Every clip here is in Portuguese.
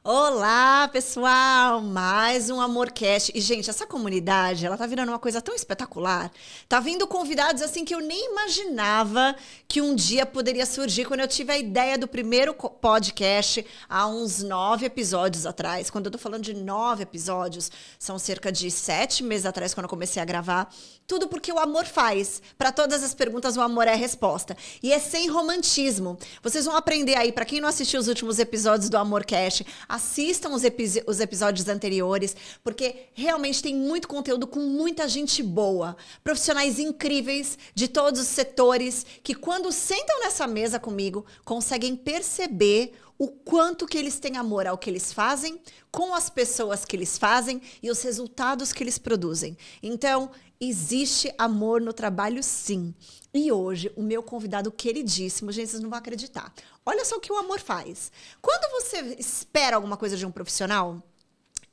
Olá, pessoal! Mais um AmorCast. E, gente, essa comunidade, ela tá virando uma coisa tão espetacular. Tá vindo convidados, assim, que eu nem imaginava que um dia poderia surgir quando eu tive a ideia do primeiro podcast há uns 9 episódios atrás. Quando eu tô falando de 9 episódios, são cerca de 7 meses atrás, quando eu comecei a gravar. Tudo porque o amor faz. Para todas as perguntas, o amor é a resposta. E é sem romantismo. Vocês vão aprender aí, para quem não assistiu os últimos episódios do AmorCast, assistam os episódios anteriores, porque realmente tem muito conteúdo com muita gente boa. Profissionais incríveis de todos os setores, que quando sentam nessa mesa comigo, conseguem perceber o quanto que eles têm amor ao que eles fazem, com as pessoas que eles fazem e os resultados que eles produzem. Então, existe amor no trabalho, sim. E hoje, o meu convidado queridíssimo, gente, vocês não vão acreditar. Olha só o que o amor faz. Quando você espera alguma coisa de um profissional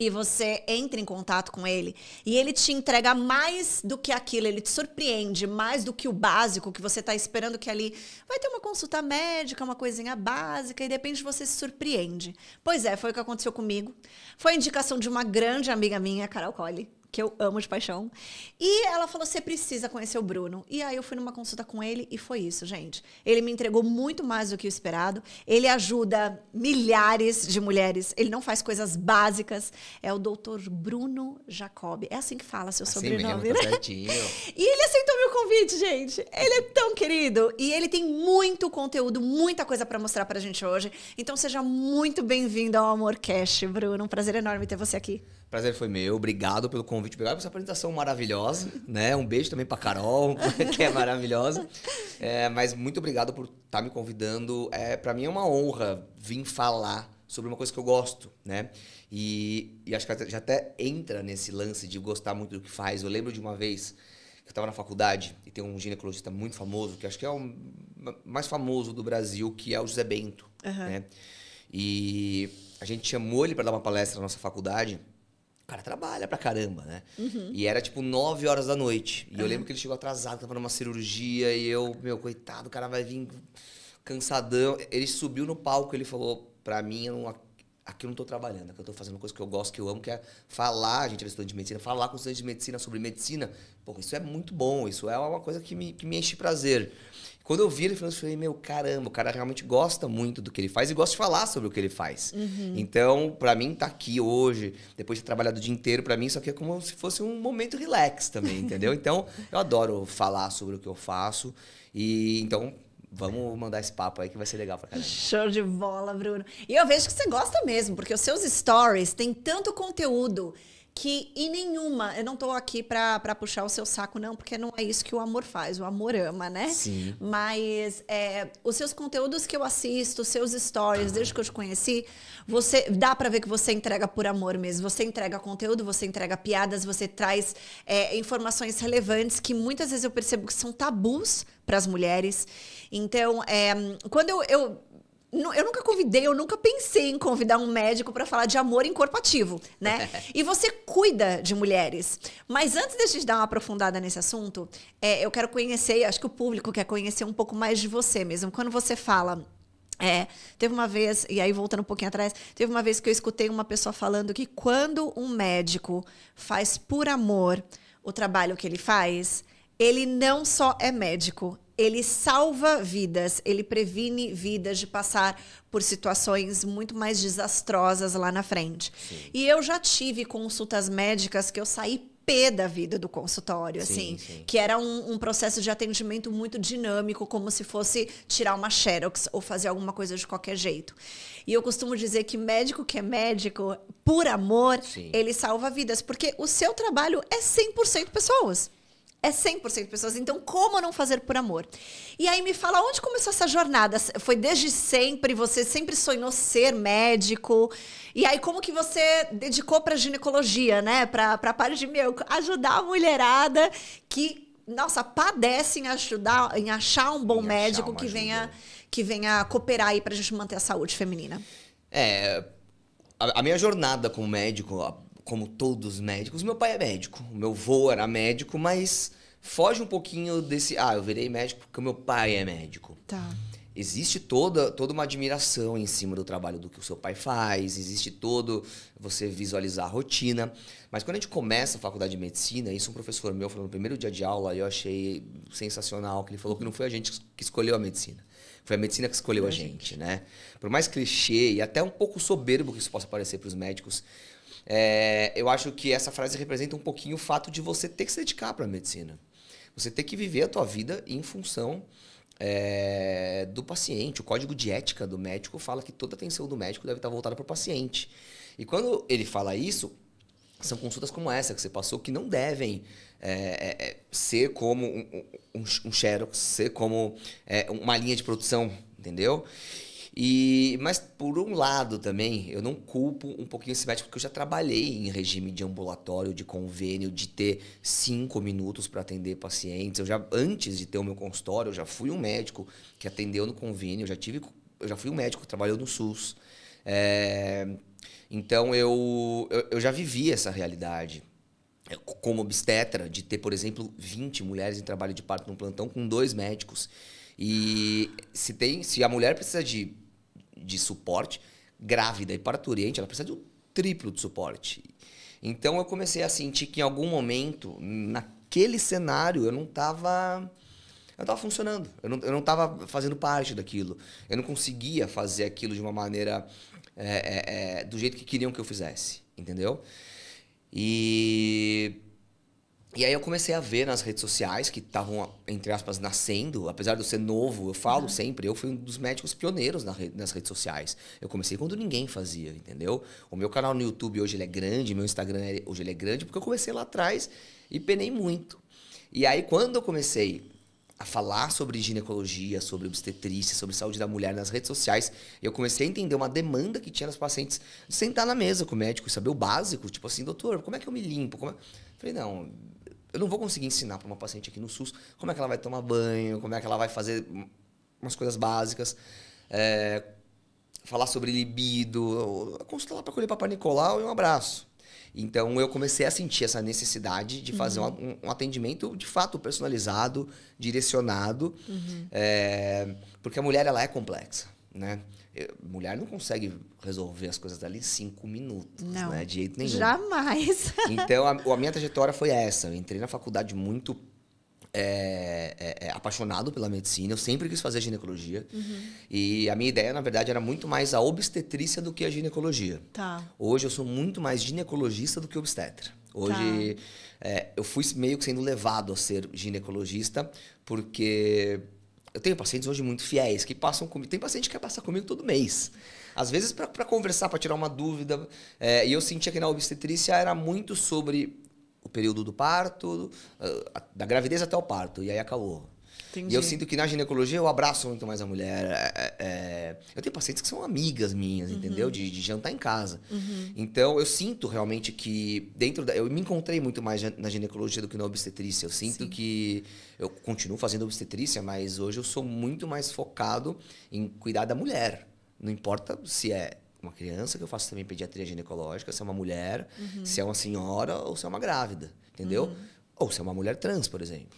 e você entra em contato com ele e ele te entrega mais do que aquilo, ele te surpreende mais do que o básico que você está esperando, que ali vai ter uma consulta médica, uma coisinha básica, e de repente você se surpreende. Pois é, foi o que aconteceu comigo. Foi a indicação de uma grande amiga minha, Carol Colli, que eu amo de paixão. E ela falou, você precisa conhecer o Bruno. E aí eu fui numa consulta com ele e foi isso, gente. Ele me entregou muito mais do que o esperado. Ele ajuda milhares de mulheres. Ele não faz coisas básicas. É o Dr. Bruno Jacob. É assim que fala seu sobrenome, mesmo, tá né? certinho. E ele aceitou meu convite, gente. Ele é tão querido. E ele tem muito conteúdo, muita coisa pra mostrar pra gente hoje. Então seja muito bem-vindo ao AmorCast, Bruno. Um prazer enorme ter você aqui. Prazer foi meu, obrigado pelo convite, obrigado por essa apresentação maravilhosa, né? Um beijo também pra Carol, que é maravilhosa. Mas muito obrigado por estar me convidando. Para mim é uma honra vir falar sobre uma coisa que eu gosto, né? E acho que já até entra nesse lance de gostar muito do que faz. Eu lembro de uma vez que eu estava na faculdade e tem um ginecologista muito famoso, que acho que é o mais famoso do Brasil, que é o José Bento, né? E a gente chamou ele para dar uma palestra na nossa faculdade. O cara trabalha pra caramba, né? E era tipo 9 horas da noite. E eu lembro que ele chegou atrasado, tava numa cirurgia. E eu, coitado, o cara vai vir cansadão. Ele subiu no palco e ele falou pra mim, aqui eu não tô trabalhando, aqui eu tô fazendo uma coisa que eu gosto, que eu amo, que é falar, a gente é estudante de medicina, falar com estudantes de medicina sobre medicina. Pô, isso é muito bom, isso é uma coisa que me enche de prazer. Quando eu vi ele falando, eu falei, caramba, o cara realmente gosta muito do que ele faz e gosta de falar sobre o que ele faz. Então, pra mim, tá aqui hoje, depois de ter trabalhado o dia inteiro, pra mim isso aqui é como se fosse um momento relax também, entendeu? Então, eu adoro falar sobre o que eu faço e, então, vamos mandar esse papo aí que vai ser legal pra caramba. Show de bola, Bruno. E eu vejo que você gosta mesmo, porque os seus stories têm tanto conteúdo que em nenhuma, eu não tô aqui pra puxar o seu saco, não, porque não é isso que o amor faz, o amor ama, né? Sim. Mas os seus conteúdos que eu assisto, os seus stories, desde que eu te conheci, dá pra ver que você entrega por amor mesmo. Você entrega conteúdo, você entrega piadas, você traz informações relevantes que muitas vezes eu percebo que são tabus pras mulheres. Então, quando eu nunca convidei, eu nunca pensei em convidar um médico para falar de amor em corpo ativo, né? E você cuida de mulheres. Mas antes de a gente dar uma aprofundada nesse assunto, eu quero conhecer, acho que o público quer conhecer um pouco mais de você mesmo. Quando você fala... teve uma vez, e aí voltando um pouquinho atrás, teve uma vez que eu escutei uma pessoa falando que quando um médico faz por amor o trabalho que ele faz, ele não só é médico, ele salva vidas, ele previne vidas de passar por situações muito mais desastrosas lá na frente. Sim. E eu já tive consultas médicas que eu saí pé da vida do consultório, Sim, assim, sim. que era um processo de atendimento muito dinâmico, como se fosse tirar uma xerox ou fazer alguma coisa de qualquer jeito. E eu costumo dizer que médico que é médico, por amor, Sim. ele salva vidas, porque o seu trabalho é 100% pessoas. É 100% pessoas. Então, como não fazer por amor? E aí me fala, onde começou essa jornada? Foi desde sempre? Você sempre sonhou ser médico? E aí, como que você dedicou para ginecologia, né? Para a parte de, ajudar a mulherada que, nossa, padece em achar um bom médico que venha cooperar aí para a gente manter a saúde feminina. A minha jornada como médico... Como todos os médicos, meu pai é médico. O meu avô era médico, mas foge um pouquinho desse... eu virei médico porque o meu pai é médico. Tá. existe toda uma admiração em cima do trabalho do que o seu pai faz, existe todo você visualizar a rotina. Mas quando a gente começa a faculdade de medicina, isso um professor meu falou no primeiro dia de aula, eu achei sensacional, que ele falou que não foi a gente que escolheu a medicina. Foi a medicina que escolheu a gente, né? Por mais clichê e até um pouco soberbo que isso possa parecer para os médicos, eu acho que essa frase representa um pouquinho o fato de você ter que se dedicar para a medicina. Você ter que viver a tua vida em função do paciente. O código de ética do médico fala que toda a atenção do médico deve estar voltada para o paciente. E quando ele fala isso, são consultas como essa que você passou que não devem ser como um xerox, ser como uma linha de produção, entendeu? Mas, por um lado, também, eu não culpo um pouquinho esse médico, porque eu já trabalhei em regime de ambulatório, de convênio, de ter 5 minutos para atender pacientes. Antes de ter o meu consultório, eu já fui um médico que atendeu no convênio, eu já fui um médico que trabalhou no SUS. Então, eu já vivi essa realidade. Como obstetra, de ter, por exemplo, 20 mulheres em trabalho de parto num plantão com 2 médicos. E se a mulher precisa de suporte, grávida e parturiente, ela precisa de um triplo de suporte. Então, eu comecei a sentir que em algum momento, naquele cenário, eu não estava funcionando. Eu não estava fazendo parte daquilo. Eu não conseguia fazer aquilo de uma maneira do jeito que queriam que eu fizesse, entendeu? E aí eu comecei a ver nas redes sociais que estavam, entre aspas, nascendo. Apesar de eu ser novo, eu falo sempre, eu fui um dos médicos pioneiros nas redes sociais. Eu comecei quando ninguém fazia, entendeu? O meu canal no YouTube hoje ele é grande, meu Instagram hoje ele é grande, porque eu comecei lá atrás e penei muito. E aí quando eu comecei a falar sobre ginecologia, sobre obstetrícia, sobre saúde da mulher nas redes sociais, eu comecei a entender uma demanda que tinha nas pacientes de sentar na mesa com o médico e saber o básico, tipo assim, doutor, como é que eu me limpo? Falei, não, eu não vou conseguir ensinar para uma paciente aqui no SUS como é que ela vai tomar banho, como é que ela vai fazer umas coisas básicas, falar sobre libido, consulta lá para colher Papai Nicolau e um abraço. Então, eu comecei a sentir essa necessidade de fazer um atendimento, de fato, personalizado, direcionado, porque a mulher ela é complexa, né? Mulher não consegue resolver as coisas dali em 5 minutos, não, né? De jeito nenhum. Jamais. Então, a minha trajetória foi essa. Eu entrei na faculdade muito apaixonado pela medicina. Eu sempre quis fazer ginecologia. E a minha ideia, na verdade, era muito mais a obstetrícia do que a ginecologia. Tá. Hoje eu sou muito mais ginecologista do que obstetra. Hoje eu fui meio que sendo levado a ser ginecologista porque eu tenho pacientes hoje muito fiéis que passam comigo. Tem paciente que quer passar comigo todo mês. Às vezes para conversar, para tirar uma dúvida. E eu sentia que na obstetrícia era muito sobre o período do parto, da gravidez até o parto, e aí acabou. Entendi. E eu sinto que na ginecologia eu abraço muito mais a mulher. Eu tenho pacientes que são amigas minhas, entendeu? De jantar em casa. Então, eu sinto realmente que eu me encontrei muito mais na ginecologia do que na obstetrícia. Eu sinto que eu continuo fazendo obstetrícia, mas hoje eu sou muito mais focado em cuidar da mulher. Não importa se é uma criança, que eu faço também pediatria ginecológica, se é uma mulher, se é uma senhora ou se é uma grávida, entendeu? Ou se é uma mulher trans, por exemplo.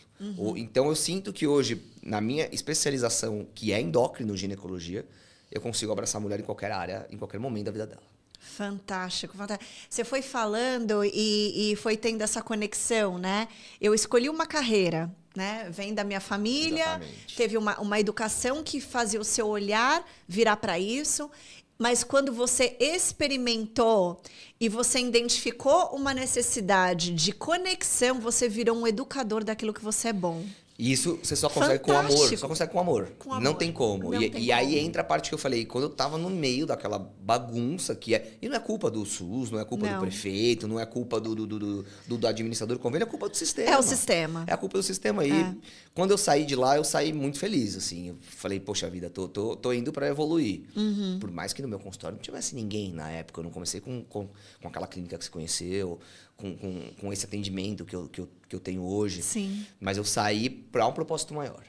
Então, eu sinto que hoje, na minha especialização, que é endócrino ginecologia, eu consigo abraçar a mulher em qualquer área, em qualquer momento da vida dela. Fantástico, fantástico. Você foi falando e foi tendo essa conexão, né? Eu escolhi uma carreira, né? Vem da minha família, exatamente. Teve uma educação que fazia o seu olhar virar para isso. Mas quando você experimentou e você identificou uma necessidade de conexão, você virou um educador daquilo que você é bom. E isso você só consegue com amor. Só consegue com amor. Não tem como. E aí entra a parte que eu falei, quando eu tava no meio daquela bagunça que é. E não é culpa do SUS, não é culpa do prefeito, não é culpa do administrador do convênio, é culpa do sistema. É o sistema. É a culpa do sistema. E quando eu saí de lá, eu saí muito feliz, assim. Eu falei, poxa vida, tô indo para evoluir. Por mais que no meu consultório não tivesse ninguém na época. Eu não comecei com aquela clínica que você conheceu, com esse atendimento que eu tenho hoje. Sim. Mas eu saí para um propósito maior.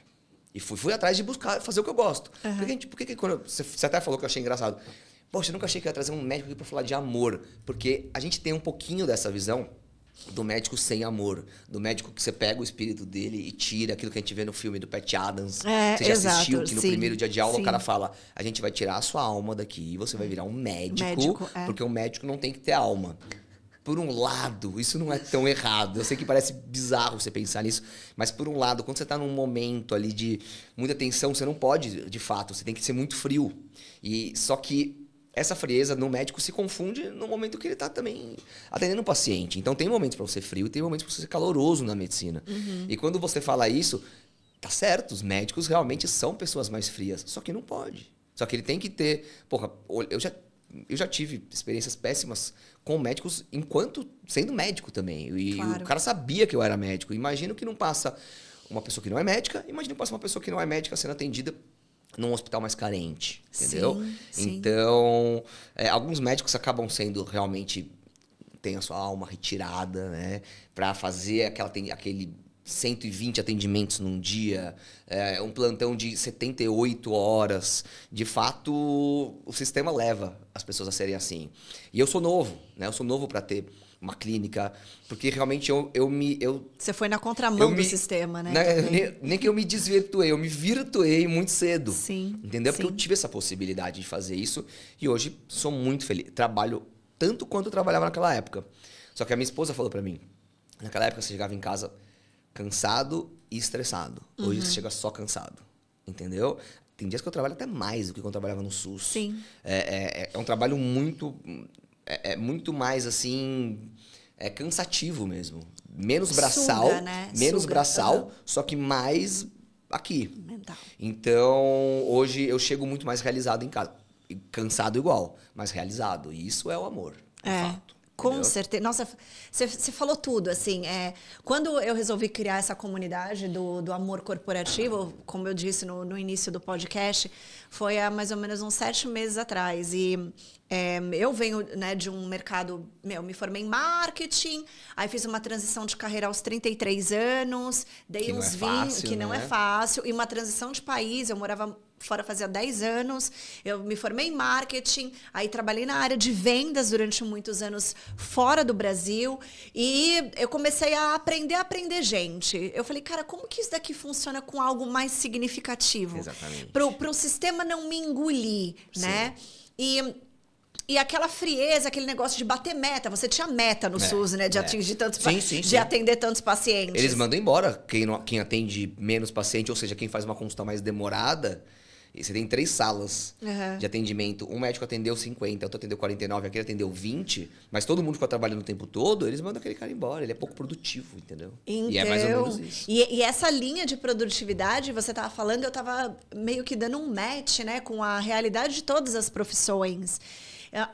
E fui atrás de buscar, fazer o que eu gosto. Por que quando você até falou que eu achei engraçado. Poxa, eu nunca achei que eu ia trazer um médico aqui para falar de amor. Porque a gente tem um pouquinho dessa visão do médico sem amor, do médico que você pega o espírito dele e tira aquilo que a gente vê no filme do Pat Adams. Você já assistiu que no primeiro dia de aula o cara fala, a gente vai tirar a sua alma daqui e você vai virar um médico porque o médico não tem que ter alma. Por um lado, isso não é tão errado. Eu sei que parece bizarro você pensar nisso, mas por um lado, quando você está num momento ali de muita tensão, você não pode, de fato, você tem que ser muito frio. Só que essa frieza no médico se confunde no momento que ele está também atendendo o paciente. Então tem momentos para você frio e tem momentos para você ser caloroso na medicina. E quando você fala isso, tá certo, os médicos realmente são pessoas mais frias, só que não pode. Só que ele tem que ter... Porra, eu já tive experiências péssimas com médicos enquanto sendo médico também. E o cara sabia que eu era médico. Imagino que não passa uma pessoa que não é médica, imagina que passa uma pessoa que não é médica sendo atendida num hospital mais carente, entendeu? Sim. Então, alguns médicos acabam sendo realmente... Tem a sua alma retirada, né? Para fazer aquele 120 atendimentos num dia, um plantão de 78 horas. De fato, o sistema leva as pessoas a serem assim. E eu sou novo, né? Eu sou novo para ter uma clínica, porque realmente Você foi na contramão do sistema, né? Nem que eu me desvirtuei, eu me virtuei muito cedo. Sim. Entendeu? Porque eu tive essa possibilidade de fazer isso e hoje sou muito feliz. Trabalho tanto quanto eu trabalhava naquela época. Só que a minha esposa falou para mim, naquela época você chegava em casa cansado e estressado. Hoje você chega só cansado, entendeu? Tem dias que eu trabalho até mais do que quando eu trabalhava no SUS. Sim. É um trabalho muito mais, assim, cansativo mesmo. Menos braçal, Suga, né? Só que mais aqui. Mental. Então, hoje eu chego muito mais realizado em casa. Cansado igual, mas realizado. E isso é o amor, de fato. Com certeza. Nossa, você falou tudo, assim. Quando eu resolvi criar essa comunidade do amor corporativo, como eu disse no início do podcast, foi há mais ou menos uns 7 meses atrás. E eu venho, né, de um mercado... me formei em marketing, aí fiz uma transição de carreira aos 33 anos, dei uns 20, que não é fácil, e uma transição de país, eu morava fora fazia 10 anos, eu me formei em marketing, aí trabalhei na área de vendas durante muitos anos fora do Brasil, e eu comecei a aprender gente. Eu falei, cara, como que isso daqui funciona com algo mais significativo? Exatamente. Pro sistema não me engolir, né? E aquela frieza, aquele negócio de bater meta. Você tinha meta no SUS, né? De atingir tantos de atender tantos pacientes. Eles mandam embora quem atende menos paciente, ou seja, quem faz uma consulta mais demorada. E você tem 3 salas de atendimento. Um médico atendeu 50, outro atendeu 49, aquele atendeu 20. Mas todo mundo ficou trabalhando o tempo todo, eles mandam aquele cara embora. Ele é pouco produtivo, entendeu? Então, e é mais ou menos isso. E essa linha de produtividade, você estava falando, eu estava meio que dando um match, né, com a realidade de todas as profissões.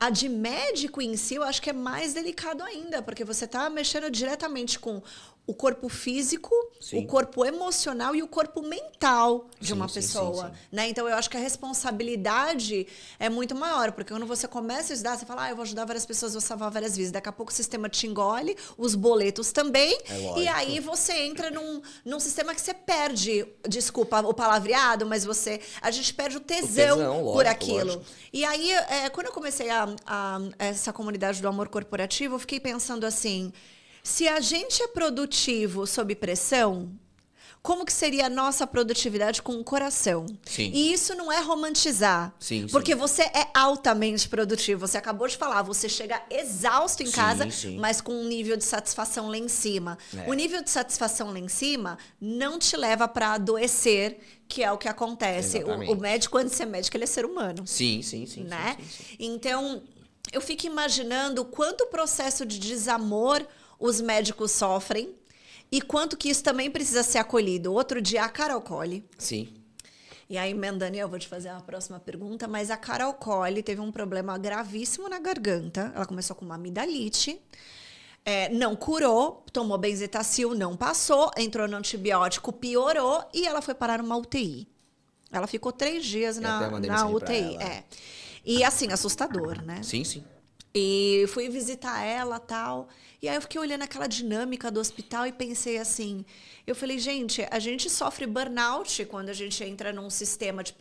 A de médico em si, eu acho que é mais delicado ainda, porque você está mexendo diretamente com o corpo físico, o corpo emocional e o corpo mental de uma pessoa, né? Então, eu acho que a responsabilidade é muito maior, porque quando você começa a estudar, você fala, eu vou ajudar várias pessoas, vou salvar várias vidas. Daqui a pouco o sistema te engole, os boletos também, e aí você entra num sistema que você perde, desculpa o palavreado, mas a gente perde o tesão por aquilo. Lógico. E aí, quando eu comecei essa comunidade do amor corporativo, eu fiquei pensando assim, se a gente é produtivo sob pressão, como que seria a nossa produtividade com o coração? Sim. E isso não é romantizar. Sim, porque você é altamente produtivo. Você acabou de falar, você chega exausto em casa, mas com um nível de satisfação lá em cima. O nível de satisfação lá em cima não te leva para adoecer, que é o que acontece. O médico, antes de ser médico, ele é ser humano. Sim. Né? Então, eu fico imaginando quanto processo de desamor os médicos sofrem e quanto que isso também precisa ser acolhido. Outro dia, a Carol Colli. Sim. E aí, Daniel, eu vou te fazer a próxima pergunta, mas a Carol Colli teve um problema gravíssimo na garganta. Ela começou com uma amidalite, não curou, tomou benzetacil, não passou, entrou no antibiótico, piorou e ela foi parar numa UTI. Ela ficou 3 dias na UTI. E assim, assustador, né? Sim. E fui visitar ela, tal. E aí eu fiquei olhando aquela dinâmica do hospital e pensei assim, eu falei, gente, a gente sofre burnout quando a gente entra num sistema de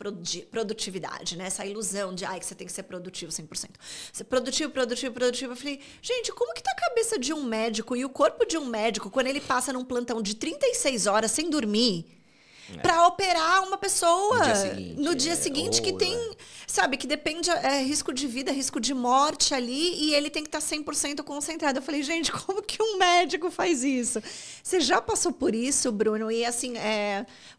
produtividade, né? Essa ilusão de, que você tem que ser produtivo 100%. Ser produtivo, produtivo, produtivo. Eu falei, gente, como que tá a cabeça de um médico e o corpo de um médico quando ele passa num plantão de 36 horas sem dormir? Para operar uma pessoa no dia seguinte que tem, sabe, que depende, risco de vida, risco de morte ali, e ele tem que estar 100% concentrado. Eu falei, gente, como que um médico faz isso? Você já passou por isso, Bruno? E assim,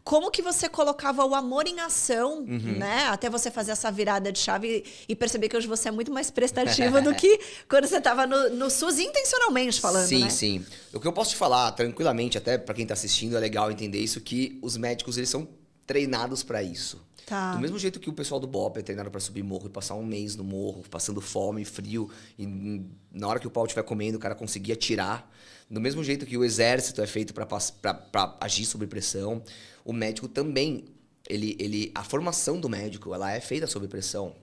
como que você colocava o amor em ação, né? Até você fazer essa virada de chave e perceber que hoje você é muito mais prestativa do que quando você estava no SUS, intencionalmente falando, sim, né? Sim. O que eu posso te falar, tranquilamente, até para quem está assistindo, é legal entender isso, que os médicos, eles são treinados para isso. Tá. Do mesmo jeito que o pessoal do BOP é treinado para subir morro e passar um mês no morro, passando fome, frio, e na hora que o pau estiver comendo, o cara conseguir atirar. Do mesmo jeito que o exército é feito para agir sob pressão, o médico também, a formação do médico, ela é feita sob pressão.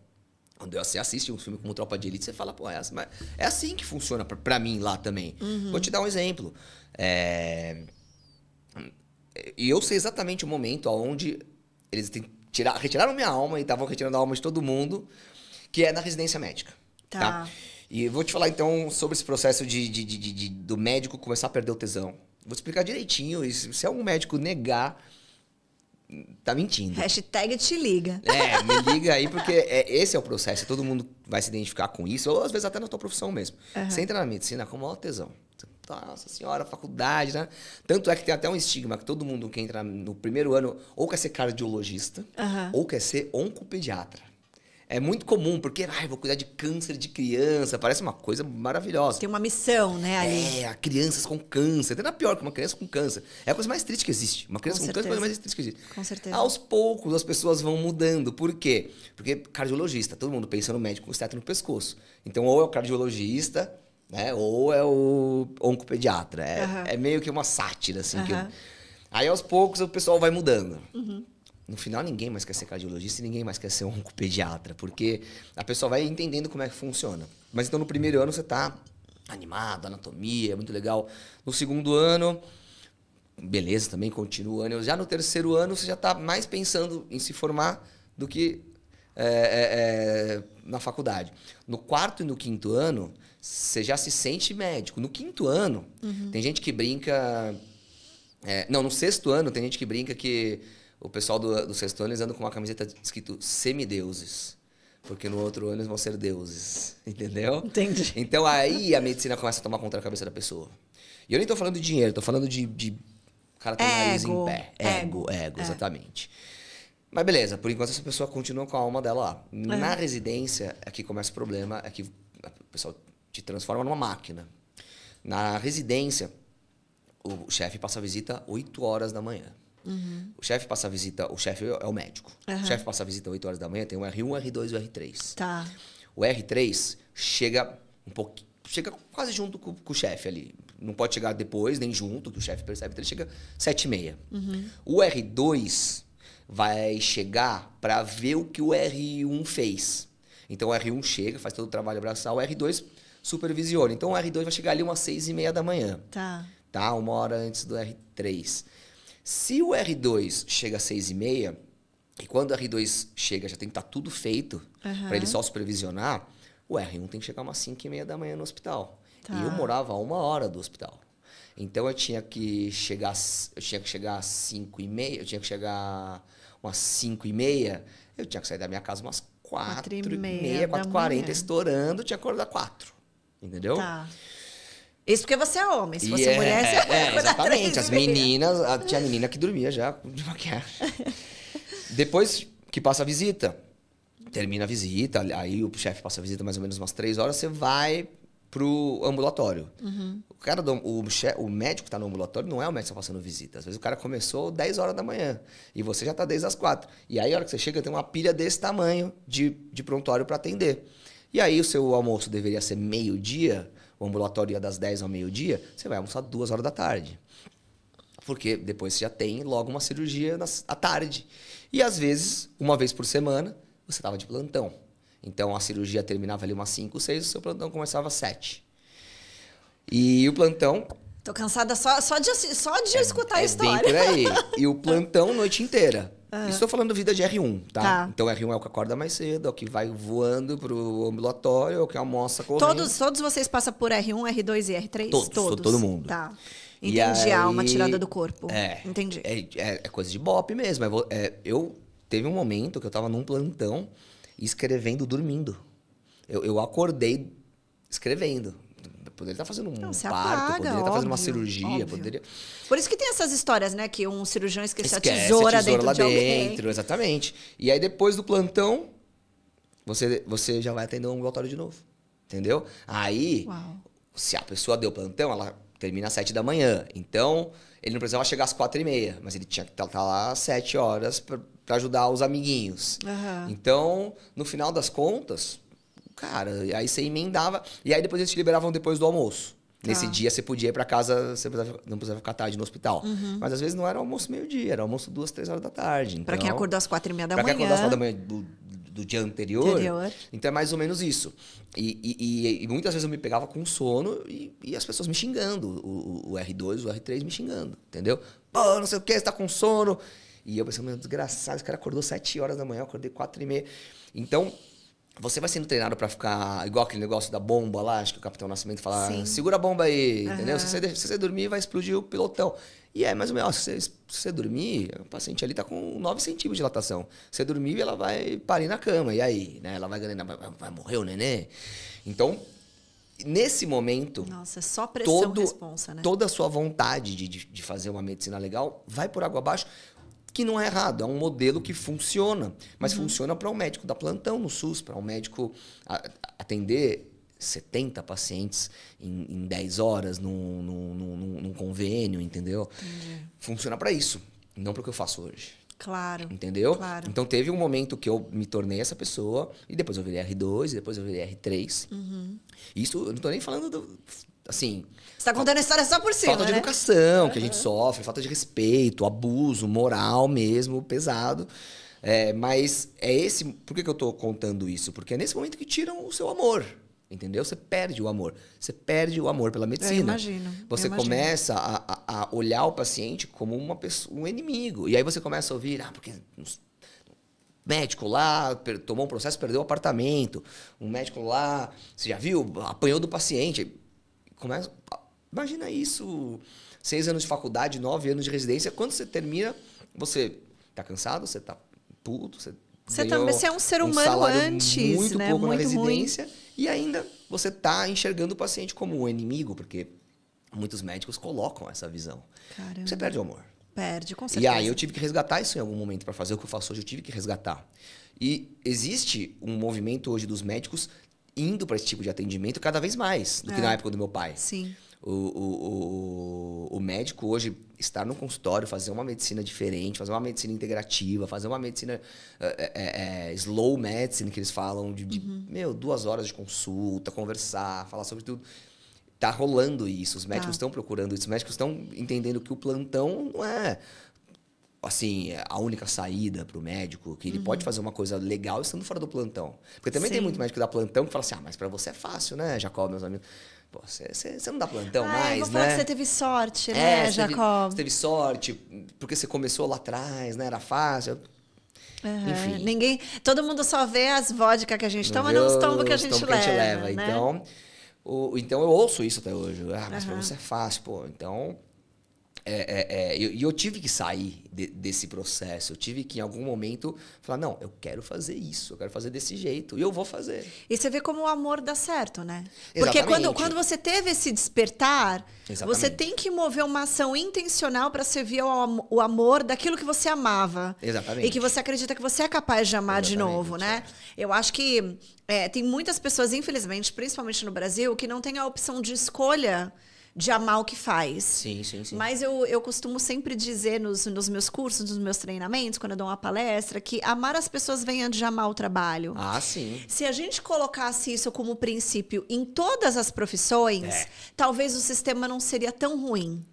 Quando você assiste um filme como Tropa de Elite, você fala, pô, é assim que funciona pra mim lá também. Vou te dar um exemplo. E eu sei exatamente o momento onde eles retiraram minha alma e estavam retirando a alma de todo mundo, que é na residência médica. Tá? E vou te falar, então, sobre esse processo do médico começar a perder o tesão. Vou te explicar direitinho. E se algum médico negar, tá mentindo. Hashtag te liga. Me liga aí, porque esse é o processo. Todo mundo vai se identificar com isso, ou às vezes até na tua profissão mesmo. Você entra na medicina com o maior tesão. Nossa senhora, faculdade, né? Tanto é que tem até um estigma que todo mundo que entra no primeiro ano ou quer ser cardiologista, ou quer ser oncopediatra. É muito comum, porque vou cuidar de câncer de criança, parece uma coisa maravilhosa. Tem uma missão, né, ali. Crianças com câncer. Até pior que uma criança com câncer. É a coisa mais triste que existe. Uma criança com câncer é a coisa mais triste que existe. Com certeza. Aos poucos, as pessoas vão mudando. Por quê? Porque cardiologista, todo mundo pensa no médico com esteto no pescoço. Então, ou é o cardiologista, né, ou é o oncopediatra. É meio que uma sátira, assim. Aí, aos poucos, o pessoal vai mudando. No final, ninguém mais quer ser cardiologista e ninguém mais quer ser oncopediatra, porque a pessoa vai entendendo como é que funciona. Mas então, no primeiro ano, você tá animado, anatomia, é muito legal. No segundo ano, beleza, também continuando. Já no terceiro ano, você já tá mais pensando em se formar do que na faculdade. No quarto e no quinto ano, você já se sente médico. No quinto ano, tem gente que brinca... no sexto ano, tem gente que brinca que o pessoal do sexto ano, eles andam com uma camiseta escrito semideuses. Porque no outro ano eles vão ser deuses. Entendeu? Entendi. Então aí a medicina começa a tomar conta da cabeça da pessoa. E eu nem tô falando de dinheiro, tô falando de cara ter o nariz em pé. Ego, exatamente. Mas beleza, por enquanto essa pessoa continua com a alma dela lá. Na residência, aqui começa o problema, é que o pessoal te transforma numa máquina. Na residência, o chefe passa a visita 8 horas da manhã. O chefe passa a visita, o chefe é o médico. O chefe passa a visita 8 horas da manhã, tem o R1, o R2 e o R3. Tá. O R3 chega chega quase junto com o chefe ali. Não pode chegar depois, nem junto, que o chefe percebe, então ele chega 7h30. O R2 vai chegar para ver o que o R1 fez. Então o R1 chega, faz todo o trabalho braçal, o R2 supervisiona. Então o R2 vai chegar ali umas 6h30 da manhã. Tá. 1 hora antes do R3. Se o R2 chega às 6h30, e quando o R2 chega já tem que estar tudo feito para ele só supervisionar, o R1 tem que chegar umas 5h30 da manhã no hospital. Tá. E eu morava a 1 hora do hospital. Então eu tinha que chegar às 5h30, eu tinha que chegar umas 5h30, eu tinha que sair da minha casa umas 4h30, 4h40, estourando, tinha que acordar 4. Entendeu? Tá. Isso porque você é homem. Se fosse mulher, você ia acordar exatamente. 3h30. As meninas, tinha menina que dormia já de maquiagem. Depois que passa a visita, termina a visita, aí o chefe passa a visita mais ou menos umas 3 horas, você vai pro ambulatório. O médico que tá no ambulatório não é o médico que tá passando visita. Às vezes o cara começou 10 horas da manhã e você já tá desde as 4. E aí a hora que você chega tem uma pilha desse tamanho de prontuário para atender. E aí o seu almoço deveria ser meio-dia, o ambulatório ia das 10 ao meio-dia, você vai almoçar 2 horas da tarde. Porque depois você já tem logo uma cirurgia à tarde. E às vezes, uma vez por semana, você estava de plantão. Então, a cirurgia terminava ali umas 5, 6, o seu plantão começava às 7. E o plantão... Tô cansada só de escutar a história. Bem por aí. E o plantão noite inteira. Estou falando vida de R1, tá? Então, R1 é o que acorda mais cedo, é o que vai voando pro ambulatório, é o que almoça correndo. Todos vocês passam por R1, R2 e R3? Todos. Todo mundo. Tá. Entendi, uma tirada do corpo. Entendi. É coisa de bope mesmo. Eu teve um momento que eu tava num plantão escrevendo, dormindo. Eu acordei escrevendo. Poderia estar fazendo parto, apaga, poderia estar fazendo uma cirurgia, poderia... Por isso que tem essas histórias, né? Que um cirurgião esquece a tesoura dentro lá de alguém. dentro, exatamente. E aí, depois do plantão, você já vai atender um ambulatório de novo. Entendeu? Aí, se a pessoa deu plantão, ela termina às 7 da manhã. Então, ele não precisava chegar às 4h30, mas ele tinha que estar lá às 7 horas para ajudar os amiguinhos. Então, no final das contas... Cara, aí você emendava. E aí depois eles te liberavam depois do almoço. Nesse dia você podia ir pra casa, você não precisava ficar tarde no hospital. Mas às vezes não era almoço meio-dia, era almoço 2, 3 horas da tarde. Então, pra quem acordou às 4h30 da manhã. Pra quem acordou às 4 da manhã do dia anterior. Então é mais ou menos isso. E muitas vezes eu me pegava com sono e as pessoas me xingando. O R2, o R3 me xingando, entendeu? Pô, não sei o que, você tá com sono. E eu pensei, meu, desgraçado, esse cara acordou 7 horas da manhã, eu acordei 4h30. Então... Você vai sendo treinado pra ficar igual aquele negócio da bomba lá, acho que o Capitão Nascimento fala, segura a bomba aí, entendeu? Se você dormir, vai explodir o pilotão. E mais ou menos, se você dormir, o paciente ali tá com 9 centímetros de dilatação. Se você dormir, ela vai parir na cama, e aí? Né? Ela vai morrer o neném? Então, nesse momento... Nossa, é só pressão responsa, né? Toda a sua vontade de fazer uma medicina legal vai por água abaixo. Que não é errado, é um modelo que funciona, mas funciona para um médico dar plantão no SUS, para um médico atender 70 pacientes em 10 horas num convênio, entendeu? Entendi. Funciona para isso, não para o que eu faço hoje. Claro. Entendeu? Claro. Então teve um momento que eu me tornei essa pessoa, e depois eu virei R2, e depois eu virei R3. Isso eu não estou nem falando assim... Você tá contando a história só por cima, falta de educação que a gente sofre, falta de respeito, abuso, moral mesmo, pesado. Mas é esse... Por que eu tô contando isso? Porque é nesse momento que tiram o seu amor, entendeu? Você perde o amor. Você perde o amor pela medicina. Eu imagino. Você começa a olhar o paciente como um inimigo. E aí você começa a ouvir, porque... médico lá tomou um processo, perdeu o apartamento. Um médico lá, você já viu? Apanhou do paciente. Imagina isso, 6 anos de faculdade, 9 anos de residência. Quando você termina, você tá cansado, você tá puto, você é um ser humano antes, muito né? pouco Muito na residência. ruim. E ainda você tá enxergando o paciente como um inimigo, porque muitos médicos colocam essa visão. Caramba. Você perde o amor. Perde, com certeza. E aí eu tive que resgatar isso em algum momento para fazer o que eu faço hoje. Eu tive que resgatar. E existe um movimento hoje dos médicos indo para esse tipo de atendimento cada vez mais do que na época do meu pai. Sim. O médico hoje estar no consultório, fazer uma medicina diferente, fazer uma medicina integrativa, fazer uma medicina slow medicine, que eles falam, de 2 horas de consulta, conversar, falar sobre tudo. Tá rolando isso, os médicos estão procurando isso, os médicos estão entendendo que o plantão não é assim, a única saída para o médico, que ele pode fazer uma coisa legal estando fora do plantão. Porque também tem muito médico que dá plantão que fala assim, mas para você é fácil, né, Jacob, meus amigos? Pô, você não dá plantão mais, falar né? que você teve sorte, né, Jacob? Você teve sorte, porque você começou lá atrás, né? Era fácil. Enfim. Todo mundo só vê as vodka que a gente toma, não os tombos que a gente leva. Né? Então eu ouço isso até hoje. Mas pra você é fácil, pô. Então... eu tive que sair desse processo. Eu tive que, em algum momento, falar, não, eu quero fazer isso, eu quero fazer desse jeito, e eu vou fazer. E você vê como o amor dá certo, né? Exatamente. Porque quando você teve esse despertar, Exatamente. Você tem que mover uma ação intencional para servir o amor daquilo que você amava. Exatamente. E que você acredita que você é capaz de amar de novo, né? Eu acho que tem muitas pessoas, infelizmente, principalmente no Brasil, que não têm a opção de escolha de amar o que faz. Sim. Mas eu costumo sempre dizer nos meus cursos, nos meus treinamentos, quando eu dou uma palestra, que amar as pessoas vem antes de amar o trabalho. Ah, sim. Se a gente colocasse isso como princípio em todas as profissões, talvez o sistema não seria tão ruim.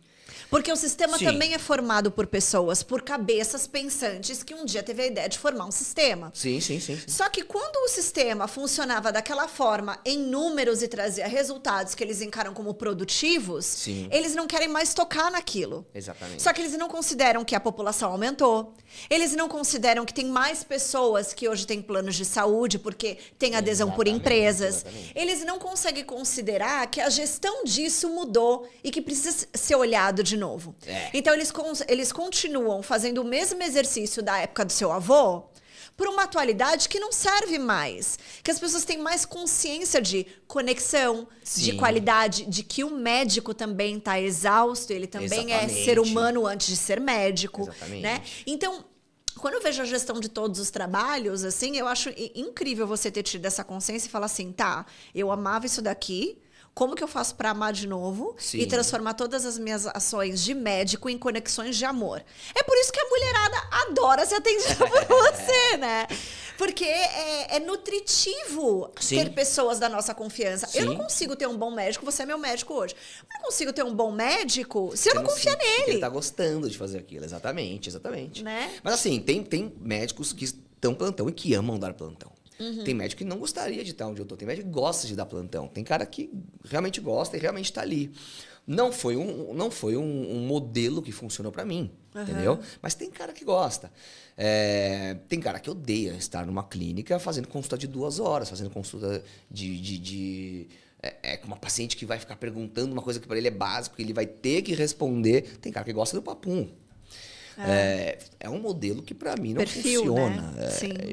Porque o sistema Sim. também é formado por pessoas, por cabeças pensantes que um dia teve a ideia de formar um sistema. Sim. Só que quando o sistema funcionava daquela forma, em números e trazia resultados que eles encaram como produtivos, Sim. eles não querem mais tocar naquilo. Exatamente. Só que eles não consideram que a população aumentou. Eles não consideram que tem mais pessoas que hoje têm planos de saúde porque tem adesão por empresas. Exatamente. Eles não conseguem considerar que a gestão disso mudou e que precisa ser olhado de novo. Então, eles continuam fazendo o mesmo exercício da época do seu avô por uma atualidade que não serve mais. Que as pessoas têm mais consciência de conexão, de qualidade, de que o médico também está exausto, ele também é ser humano antes de ser médico. Exatamente. Né? Então, quando eu vejo a gestão de todos os trabalhos, assim, eu acho incrível você ter tido essa consciência e falar assim, tá, eu amava isso daqui, como que eu faço para amar de novo e transformar todas as minhas ações de médico em conexões de amor? É por isso que a mulherada adora ser atendida por você, né? Porque é nutritivo ter pessoas da nossa confiança. Eu não consigo ter um bom médico, você é meu médico hoje. Eu não consigo ter um bom médico se eu não confiar nele. Ele tá gostando de fazer aquilo, exatamente. Né? Mas assim, tem médicos que estão plantão e que amam dar plantão. Tem médico que não gostaria de estar onde eu tô. Tem médico que gosta de dar plantão. Tem cara que realmente gosta e realmente está ali. Não foi um modelo que funcionou para mim, entendeu? Mas tem cara que gosta. Tem cara que odeia estar numa clínica fazendo consulta de 2 horas, fazendo consulta com uma paciente que vai ficar perguntando uma coisa que para ele é básico, que ele vai ter que responder. Tem cara que gosta do papum. É um modelo que para mim não funciona. Né?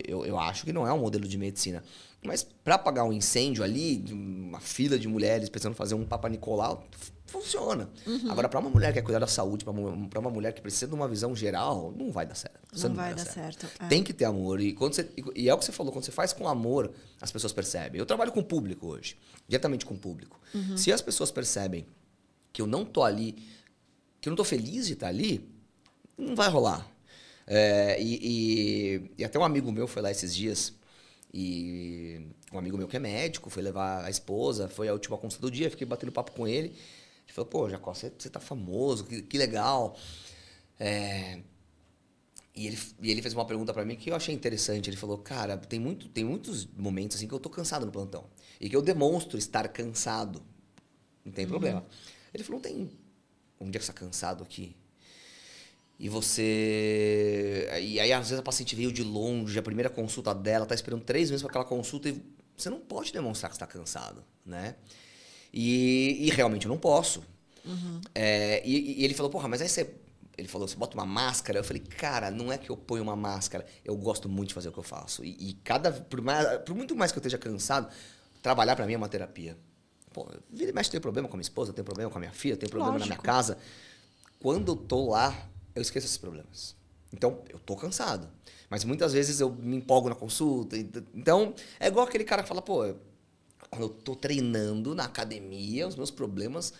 Eu acho que não é um modelo de medicina. Mas para apagar um incêndio ali, uma fila de mulheres precisando fazer um Papa Nicolau, funciona. Agora, para uma mulher que quer cuidar da saúde, para uma mulher que precisa de uma visão geral, não vai dar certo. Não vai dar certo. Tem que ter amor. E é o que você falou, quando você faz com amor, as pessoas percebem. Eu trabalho com o público hoje, diretamente com o público. Se as pessoas percebem que eu não tô ali, que eu não tô feliz de estar ali, não vai rolar. E até um amigo meu foi lá esses dias, e um amigo meu que é médico, foi levar a esposa, foi a última consulta do dia, fiquei batendo papo com ele. Ele falou, pô, Jacó, você tá famoso, que legal. E ele fez uma pergunta pra mim que eu achei interessante. Ele falou, cara, tem muitos momentos assim que eu tô cansado no plantão. E que eu demonstro estar cansado. Não tem problema. Ele falou, não tem um dia que você tá cansado aqui? E aí, às vezes, a paciente veio de longe, a primeira consulta dela, tá esperando 3 meses para aquela consulta e você não pode demonstrar que está cansado, né? E realmente eu não posso. E ele falou, porra, mas aí ele falou, você bota uma máscara? Eu falei, cara, não é que eu ponho uma máscara, eu gosto muito de fazer o que eu faço. Por muito mais que eu esteja cansado, trabalhar para mim é uma terapia. Pô, vira e mexe, tem problema com a minha esposa, tem problema com a minha filha, tem problema na minha casa. Quando eu tô lá, eu esqueço esses problemas. Então, eu tô cansado. Mas muitas vezes eu me empolgo na consulta. Então, é igual aquele cara que fala, pô, quando eu tô treinando na academia, os meus problemas,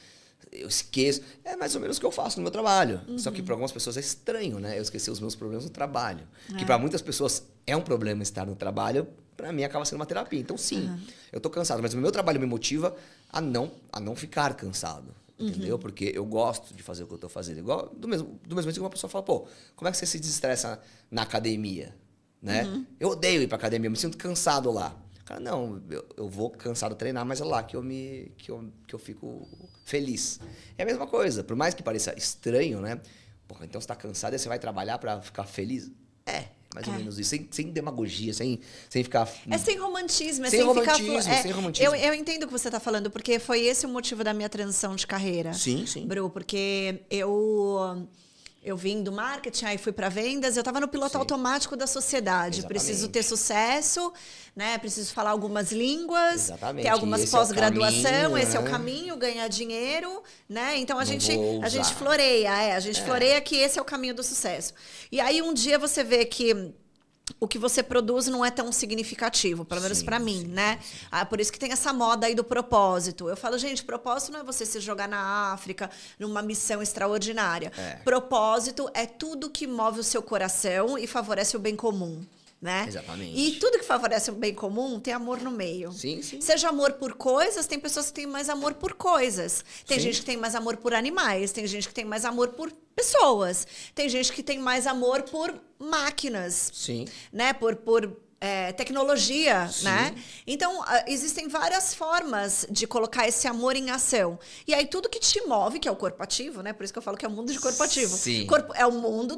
eu esqueço. É mais ou menos o que eu faço no meu trabalho. Só que para algumas pessoas é estranho, né? Eu esquecer os meus problemas no trabalho. Que para muitas pessoas é um problema estar no trabalho, para mim acaba sendo uma terapia. Então, sim, eu tô cansado. Mas o meu trabalho me motiva a não ficar cansado. Entendeu? Porque eu gosto de fazer o que eu tô fazendo. Igual, do mesmo jeito que uma pessoa fala, pô, como é que você se desestressa na academia? Né? Eu odeio ir pra academia, eu me sinto cansado lá. Cara, não, eu vou cansado treinar, mas é lá que eu fico feliz. É a mesma coisa, por mais que pareça estranho, né? Porra, então você tá cansado e você vai trabalhar pra ficar feliz? Mais ou menos isso, sem demagogia, sem ficar... sem romantismo. Sem romantismo, sem romantismo. Eu entendo o que você está falando, porque foi esse o motivo da minha transição de carreira. Sim. Bru, porque eu vim do marketing, aí fui para vendas, eu estava no piloto automático da sociedade. Exatamente. Preciso ter sucesso, né? Preciso falar algumas línguas, Exatamente. ter algumas Esse pós-graduação, esse é o né? caminho, ganhar dinheiro, né? Então a gente floreia, floreia que esse é o caminho do sucesso. E aí um dia você vê que o que você produz não é tão significativo, pelo menos para mim, né? Por isso que tem essa moda aí do propósito. Eu falo, gente, propósito não é você se jogar na África numa missão extraordinária. Propósito é tudo que move o seu coração e favorece o bem comum. né? Exatamente. E tudo que favorece o bem comum tem amor no meio. Sim, sim. Seja amor por coisas, tem pessoas que têm mais amor por coisas. Tem Sim. gente que tem mais amor por animais, tem gente que tem mais amor por pessoas, tem gente que tem mais amor por máquinas, Sim. né? Por tecnologia, Sim. né? Então, existem várias formas de colocar esse amor em ação. E aí, tudo que te move, que é o corpo ativo, né? Por isso que eu falo que é o mundo de corpo ativo. Sim. É o mundo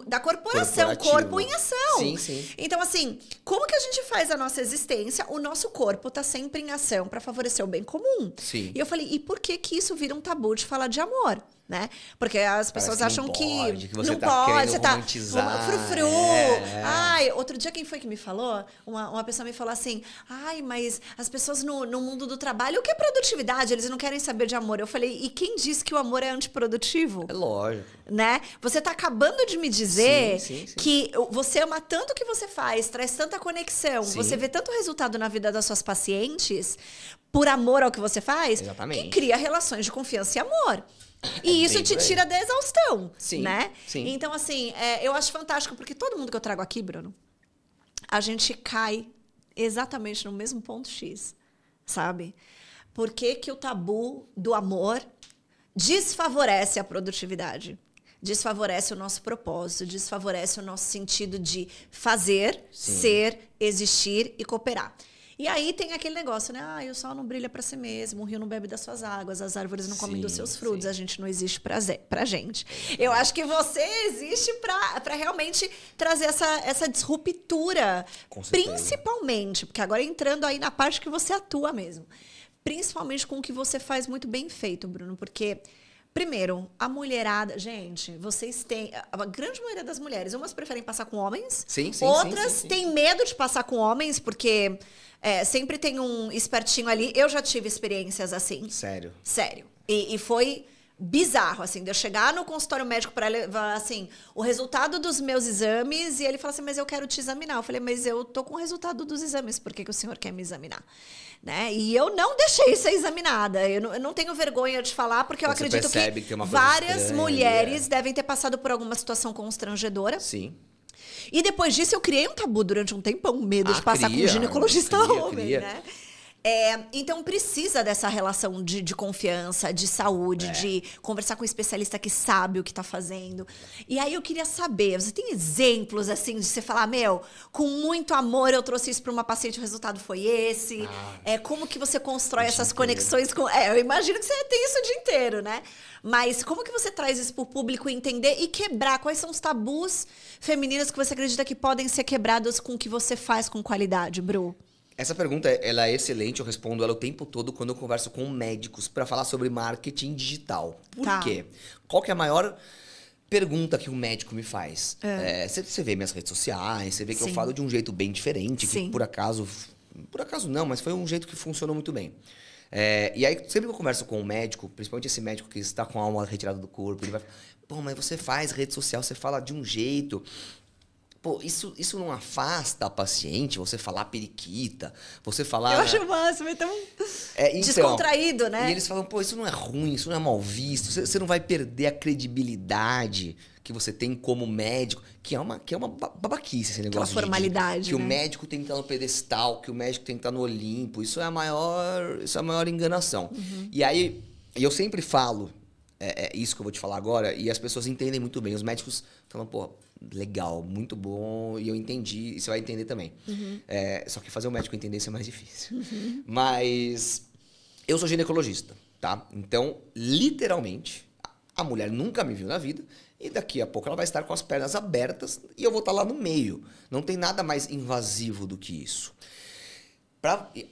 da corporação, Corporativo. corpo em ação. Sim, sim. Então, assim, como que a gente faz a nossa existência? O nosso corpo tá sempre em ação para favorecer o bem comum. Sim. E eu falei, e por que que isso vira um tabu de falar de amor? Né? Porque as pessoas Parece acham que você não tá pode, querendo você tá romantizar. frufru. É. Ai, outro dia quem foi que me falou? Uma pessoa me falou assim: ai, mas as pessoas no mundo do trabalho, o que é produtividade? Eles não querem saber de amor. Eu falei, e quem disse que o amor é antiprodutivo? É lógico. Né? Você tá acabando de me dizer Sim. que você ama tanto o que você faz, traz tanta conexão, Sim. você vê tanto resultado na vida das suas pacientes por amor ao que você faz, Exatamente. que cria relações de confiança e amor. E É isso bem te por aí. tira da exaustão, Sim, né? sim. Então, assim, eu acho fantástico, porque todo mundo que eu trago aqui, Bruno, a gente cai exatamente no mesmo ponto X, sabe? Por que que o tabu do amor desfavorece a produtividade? Desfavorece o nosso propósito, desfavorece o nosso sentido de fazer, Sim. ser, existir e cooperar. E aí tem aquele negócio, né? Ah, o sol não brilha para si mesmo, o rio não bebe das suas águas, as árvores não comem dos seus frutos, sim. a gente não existe pra gente. Eu acho que você existe pra realmente trazer essa disruptura, Com certeza. principalmente, porque agora entrando aí na parte que você atua mesmo, principalmente com o que você faz muito bem feito, Bruno, porque primeiro, a mulherada, gente, vocês têm a grande maioria das mulheres, umas preferem passar com homens, Sim. outras têm medo de passar com homens porque sempre tem um espertinho ali. Eu já tive experiências assim. Sério. Sério. E foi bizarro, assim, de eu chegar no consultório médico para levar, assim, o resultado dos meus exames e ele fala assim, mas eu quero te examinar. Eu falei, mas eu tô com o resultado dos exames, por que que o senhor quer me examinar? Né? E eu não deixei ser examinada. Eu não tenho vergonha de falar, porque eu Quando você acredito percebe que tem uma coisa várias estranha, mulheres devem ter passado por alguma situação constrangedora. Sim. E depois disso eu criei um tabu durante um tempão, medo de passar com um cria, ginecologista homem, cria. né? Então precisa dessa relação de confiança, de saúde, de conversar com um especialista que sabe o que tá fazendo. E aí eu queria saber, você tem exemplos assim de você falar, meu, com muito amor eu trouxe isso para uma paciente, o resultado foi esse? Como que você constrói essas conexões com... eu imagino que você tem isso o dia inteiro, né? Mas como que você traz isso pro público entender e quebrar? Quais são os tabus femininos que você acredita que podem ser quebrados com o que você faz com qualidade, Bru? Essa pergunta, ela é excelente, eu respondo ela o tempo todo quando eu converso com médicos para falar sobre marketing digital. Por Tá. quê? Qual que é a maior pergunta que um médico me faz? Você vê minhas redes sociais, você vê que eu Sim. falo de um jeito bem diferente, Sim. que por acaso não, mas foi um jeito que funcionou muito bem. E aí, sempre que eu converso com um médico, principalmente esse médico que está com a alma retirada do corpo, ele vai falar, pô, mas você faz rede social, você fala de um jeito... Pô, isso não afasta a paciente, você falar periquita, você falar... Eu acho o máximo, então... Então, descontraído, né? E eles falam, pô, isso não é ruim, isso não é mal visto, você não vai perder a credibilidade que você tem como médico, que é uma babaquice esse negócio. Aquela formalidade, que né? o médico tem que estar no pedestal, que o médico tem que estar no Olimpo, isso é a maior enganação. E aí, eu sempre falo, isso que eu vou te falar agora, e as pessoas entendem muito bem, os médicos falam, pô, legal, muito bom, e eu entendi, e você vai entender também. Só que fazer o médico entender isso é mais difícil. Mas eu sou ginecologista, tá? Então, literalmente, a mulher nunca me viu na vida, e daqui a pouco ela vai estar com as pernas abertas e eu vou estar lá no meio. Não tem nada mais invasivo do que isso.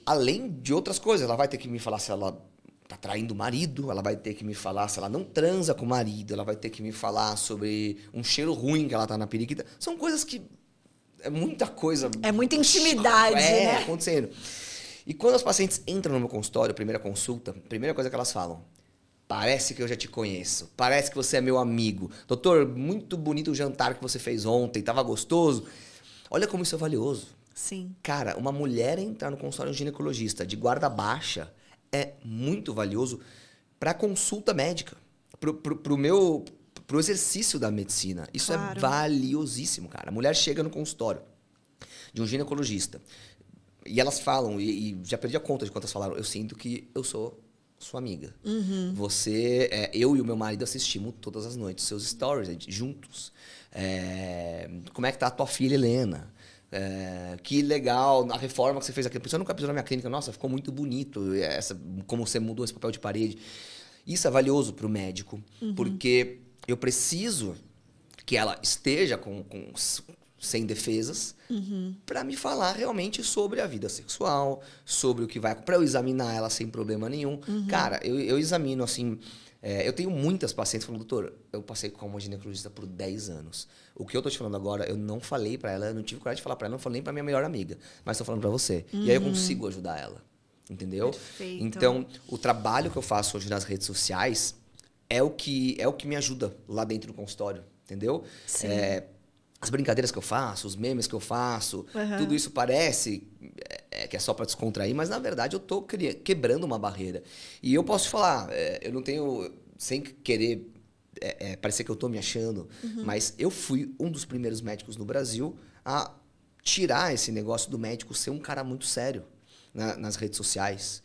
Além de outras coisas, ela vai ter que me falar se ela tá traindo o marido, ela vai ter que me falar se ela não transa com o marido, ela vai ter que me falar sobre um cheiro ruim que ela tá na periquita. São coisas que... É muita coisa... É muita intimidade, né? Acontecendo. E quando as pacientes entram no meu consultório, primeira consulta, a primeira coisa que elas falam, parece que eu já te conheço, parece que você é meu amigo. Doutor, muito bonito o jantar que você fez ontem, tava gostoso. Olha como isso é valioso. Sim. Cara, uma mulher entrar no consultório de ginecologista de guarda baixa é muito valioso para consulta médica, pro exercício da medicina. Isso Claro. é valiosíssimo, cara. A mulher chega no consultório, de um ginecologista. E elas falam, e já perdi a conta de quantas falaram, eu sinto que eu sou sua amiga. Você, eu e o meu marido assistimos todas as noites seus stories juntos. Como é que tá a tua filha, Helena? Que legal, a reforma que você fez aqui. A pessoa nunca pisou na minha clínica. Nossa, ficou muito bonito. Como você mudou esse papel de parede. Isso é valioso para o médico, porque eu preciso que ela esteja sem defesas para me falar realmente sobre a vida sexual, sobre o que vai... Para eu examinar ela sem problema nenhum. Cara, eu examino assim... eu tenho muitas pacientes falando, doutor, eu passei com uma ginecologista por 10 anos. O que eu tô te falando agora, eu não falei para ela, eu não tive coragem de falar para ela, não falei nem para minha melhor amiga, mas tô falando para você. E aí eu consigo ajudar ela. Entendeu? Perfeito. Então, o trabalho que eu faço hoje nas redes sociais é o que me ajuda lá dentro do consultório, entendeu? Sim. As brincadeiras que eu faço, os memes que eu faço, tudo isso parece que é só para descontrair, mas na verdade eu tô quebrando uma barreira. E eu posso te falar, eu não tenho, sem querer parecer que eu tô me achando, mas eu fui um dos primeiros médicos no Brasil a tirar esse negócio do médico ser um cara muito sério nas redes sociais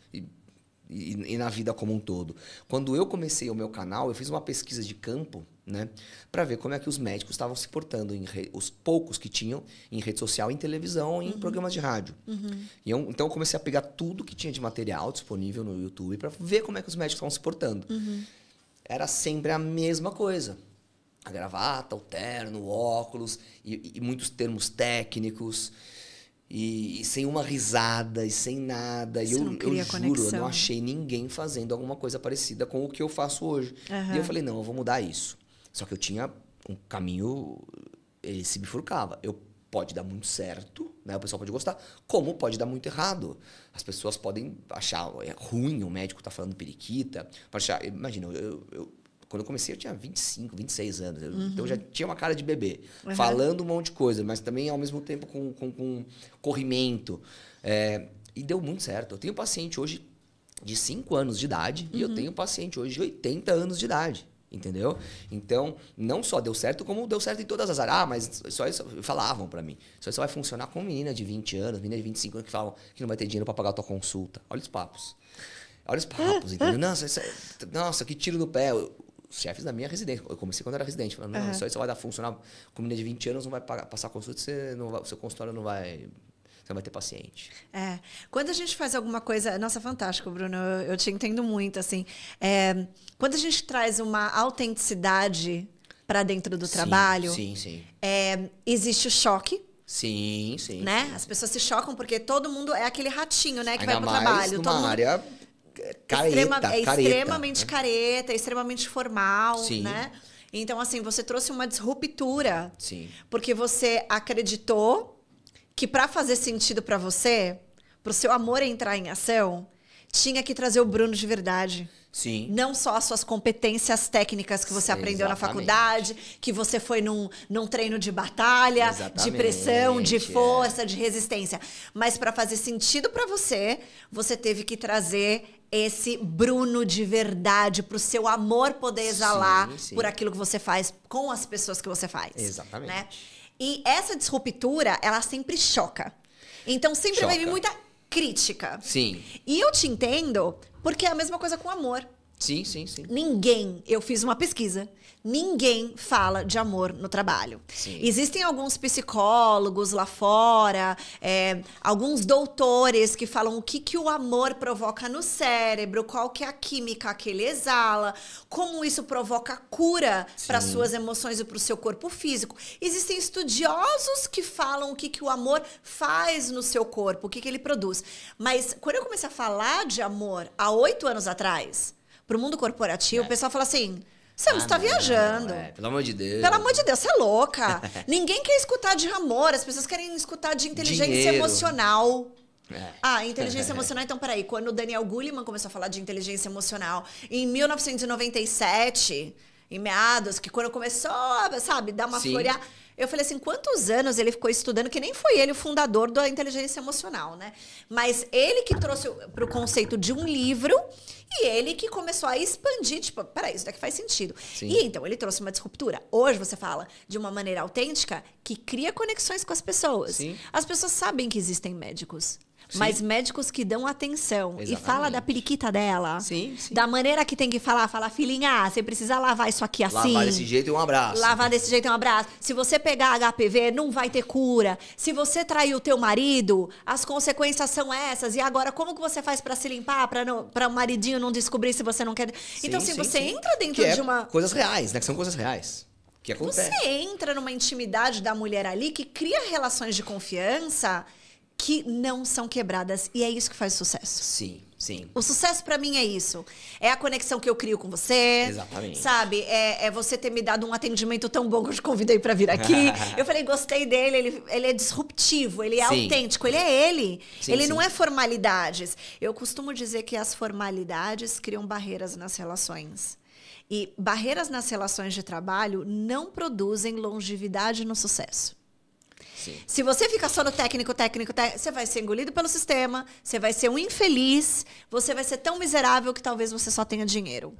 e na vida como um todo. Quando eu comecei o meu canal, eu fiz uma pesquisa de campo, né, para ver como é que os médicos estavam se portando, os poucos que tinham em rede social, em televisão, em programas de rádio. Então eu comecei a pegar tudo que tinha de material disponível no YouTube para ver como é que os médicos estavam se portando. Era sempre a mesma coisa. A gravata, o terno, o óculos e muitos termos técnicos. E sem uma risada, e sem nada. E eu juro, eu não achei ninguém fazendo alguma coisa parecida com o que eu faço hoje. E eu falei, não, eu vou mudar isso. Só que eu tinha um caminho, ele se bifurcava. Pode dar muito certo, né? O pessoal pode gostar, como pode dar muito errado. As pessoas podem achar ruim o médico tá falando periquita. Imagina, quando eu comecei, eu tinha 25, 26 anos. Então, eu já tinha uma cara de bebê. Falando um monte de coisa, mas também, ao mesmo tempo, com corrimento. E deu muito certo. Eu tenho paciente hoje de 5 anos de idade e eu tenho paciente hoje de 80 anos de idade. Entendeu? Então, não só deu certo, como deu certo em todas as áreas. mas só isso falavam pra mim. Só isso vai funcionar com menina de 20 anos, menina de 25 anos que falam que não vai ter dinheiro pra pagar a tua consulta. Olha os papos. Entendeu? Nossa, que tiro no pé. Os chefes da minha residência. Eu comecei quando era residente, falando, não, isso aí só vai dar funcionar com menina de 20 anos, não vai passar consulta, o seu consultório não vai... Você não vai ter paciente. Quando a gente faz alguma coisa... Nossa, fantástico, Bruno. Eu te entendo muito, assim. Quando a gente traz uma autenticidade para dentro do trabalho... Sim. Existe o choque. Sim. Né? As pessoas se chocam porque todo mundo é aquele ratinho, né? Que ainda vai pro mais trabalho. Numa todo mundo... área extremamente careta, extremamente formal, Sim. né? Então, assim, você trouxe uma disruptura. Sim. Porque você acreditou que para fazer sentido para você, pro seu amor entrar em ação, tinha que trazer o Bruno de verdade. Sim. Não só as suas competências técnicas que você aprendeu na faculdade, que você foi num treino de batalha, de pressão, de força, de resistência. Mas para fazer sentido para você, você teve que trazer esse Bruno de verdade, pro seu amor poder exalar por aquilo que você faz com as pessoas que você faz. Exatamente. Né? E essa disruptura, ela sempre choca. Então sempre vai vir muita crítica. Sim. E eu te entendo, porque é a mesma coisa com amor. Sim. Eu fiz uma pesquisa, ninguém fala de amor no trabalho. Sim. Existem alguns psicólogos lá fora, alguns doutores que falam o que o amor provoca no cérebro, qual que é a química que ele exala, como isso provoca cura para suas emoções e para o seu corpo físico. Existem estudiosos que falam o que o amor faz no seu corpo, o que ele produz. Mas quando eu comecei a falar de amor há 8 anos atrás, pro mundo corporativo, o pessoal fala assim, você não está viajando. Pelo amor de Deus. Pelo amor de Deus, você é louca. Ninguém quer escutar de amor, as pessoas querem escutar de inteligência emocional. Inteligência emocional, então peraí, quando o Daniel Goleman começou a falar de inteligência emocional, em 1997, em meados, que quando começou, sabe, dar uma floreada, Eu falei assim, quantos anos ele ficou estudando, que nem foi ele o fundador da inteligência emocional, né? Mas ele que trouxe para o conceito de um livro e ele que começou a expandir, tipo, peraí, isso daqui faz sentido. Sim. E então ele trouxe uma disruptura. Hoje você fala de uma maneira autêntica que cria conexões com as pessoas. Sim. As pessoas sabem que existem médicos. Sim. Mas médicos que dão atenção. Exatamente. E fala da periquita dela. Sim, sim. Da maneira que tem que falar. Fala, filhinha, você precisa lavar isso aqui assim. Lavar desse jeito e um abraço. Lavar desse jeito é um abraço. Se você pegar HPV, não vai ter cura. Se você trair o teu marido, as consequências são essas. E agora, como que você faz pra se limpar? Pra o maridinho não descobrir se você não quer... Sim, então, se sim, você sim. entra dentro que de uma... coisas reais, né? Que são coisas reais. Que acontece. Você entra numa intimidade da mulher ali que cria relações de confiança que não são quebradas. E é isso que faz sucesso. Sim, sim. O sucesso pra mim é isso. É a conexão que eu crio com você. Exatamente. Sabe? É você ter me dado um atendimento tão bom que eu te convidei pra vir aqui. Eu falei, gostei dele. Ele é disruptivo, ele é Sim. autêntico, ele é ele. Sim, ele sim. não é formalidades. Eu costumo dizer que as formalidades criam barreiras nas relações. E barreiras nas relações de trabalho não produzem longevidade no sucesso. Sim. Se você ficar só no técnico, você vai ser engolido pelo sistema, você vai ser um infeliz, você vai ser tão miserável que talvez você só tenha dinheiro.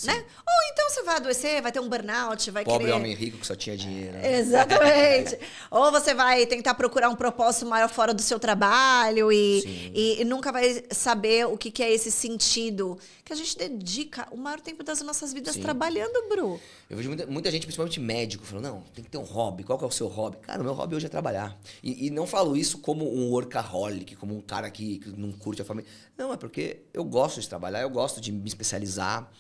Né? Ou então você vai adoecer, vai ter um burnout, vai Pobre querer... homem rico que só tinha dinheiro. Né? Exatamente. Ou você vai tentar procurar um propósito maior fora do seu trabalho e nunca vai saber o que é esse sentido que a gente dedica o maior tempo das nossas vidas Sim. trabalhando, Bru. Eu vejo muita gente, principalmente médico, falando, não, tem que ter um hobby. Qual que é o seu hobby? Cara, o meu hobby hoje é trabalhar. E não falo isso como um workaholic, como um cara que não curte a família. Não, é porque eu gosto de trabalhar, eu gosto de me especializar.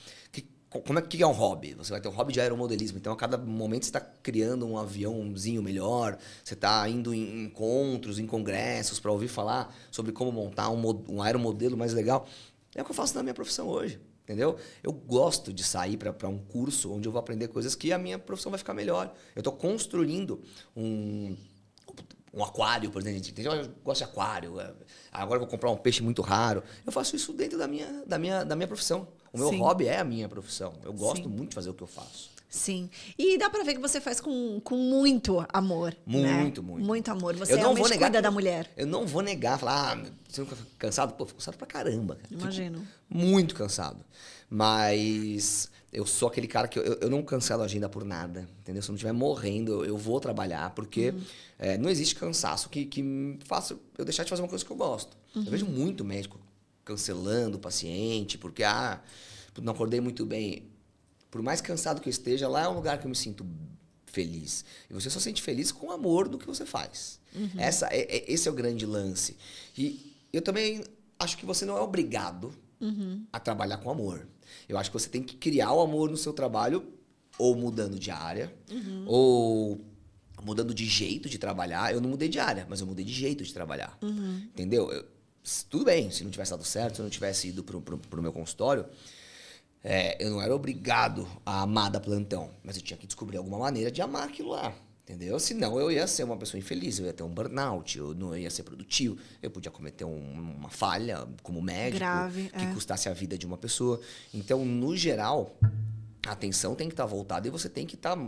Como é que é um hobby? Você vai ter um hobby de aeromodelismo. Então, a cada momento, você está criando um aviãozinho melhor, você está indo em encontros, em congressos, para ouvir falar sobre como montar um aeromodelo mais legal. É o que eu faço na minha profissão hoje, entendeu? Eu gosto de sair para um curso onde eu vou aprender coisas que a minha profissão vai ficar melhor. Eu estou construindo um aquário, por exemplo. Entendeu? Eu gosto de aquário. Agora eu vou comprar um peixe muito raro. Eu faço isso dentro da minha profissão. O meu hobby é a minha profissão. Eu gosto muito de fazer o que eu faço. Sim. E dá pra ver que você faz com muito amor. Muito, né? muito. Muito amor. Você Eu não realmente vou negar cuida da mulher. Eu não vou negar, falar, você fica cansado? Pô, fico cansado pra caramba. Cara. Imagino. Fico muito cansado. Mas eu sou aquele cara que eu não cancelo a agenda por nada, entendeu? Se eu não estiver morrendo, eu vou trabalhar, porque não existe cansaço que me faça eu deixar de fazer uma coisa que eu gosto. Eu vejo muito médico cancelando o paciente, porque não acordei muito bem. Por mais cansado que eu esteja, lá é um lugar que eu me sinto feliz. E você só sente feliz com amor do que você faz. Esse é o grande lance. E eu também acho que você não é obrigado a trabalhar com amor. Eu acho que você tem que criar o amor no seu trabalho, ou mudando de área, ou mudando de jeito de trabalhar. Eu não mudei de área, mas eu mudei de jeito de trabalhar. Entendeu? Tudo bem, se não tivesse dado certo, se eu não tivesse ido pro meu consultório, eu não era obrigado a amar da plantão, mas eu tinha que descobrir alguma maneira de amar aquilo lá, entendeu? Senão eu ia ser uma pessoa infeliz, eu ia ter um burnout, eu não ia ser produtivo, eu podia cometer uma falha como médico grave, que custasse a vida de uma pessoa. Então, no geral, a atenção tem que estar voltada e você tem que estar,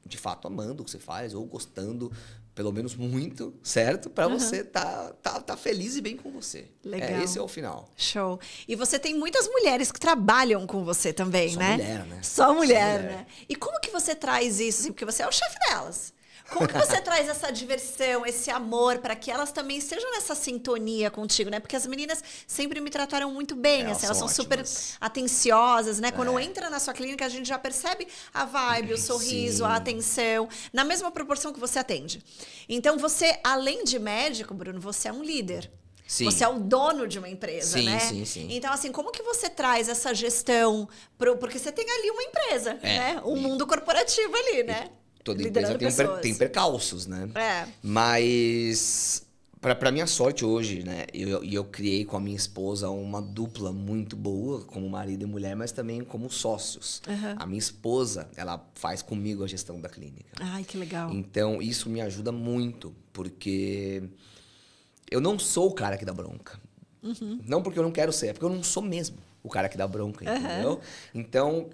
de fato, amando o que você faz ou gostando, pelo menos muito, certo? Para você tá feliz e bem com você. Legal. Esse é o final. Show. E você tem muitas mulheres que trabalham com você também, Só né? mulher, né? Só mulher, Só mulher. né? E como que você traz isso? Assim, porque você é o chefe delas. Como que você traz essa diversão, esse amor, para que elas também estejam nessa sintonia contigo, né? Porque as meninas sempre me trataram muito bem, assim, elas são super atenciosas, né? Quando entra na sua clínica, a gente já percebe a vibe, o sorriso, a atenção, na mesma proporção que você atende. Então, você, além de médico, Bruno, você é um líder. Sim. Você é o dono de uma empresa, né? Sim. Então, assim, como que você traz essa gestão? Porque você tem ali uma empresa, né? Um mundo corporativo ali, né? Toda empresa tem percalços, né? Mas, para minha sorte hoje, né? Eu criei com a minha esposa uma dupla muito boa, como marido e mulher, mas também como sócios. A minha esposa, ela faz comigo a gestão da clínica. Ai, que legal. Então, isso me ajuda muito, porque eu não sou o cara que dá bronca. Não porque eu não quero ser, é porque eu não sou mesmo o cara que dá bronca, entendeu? Então,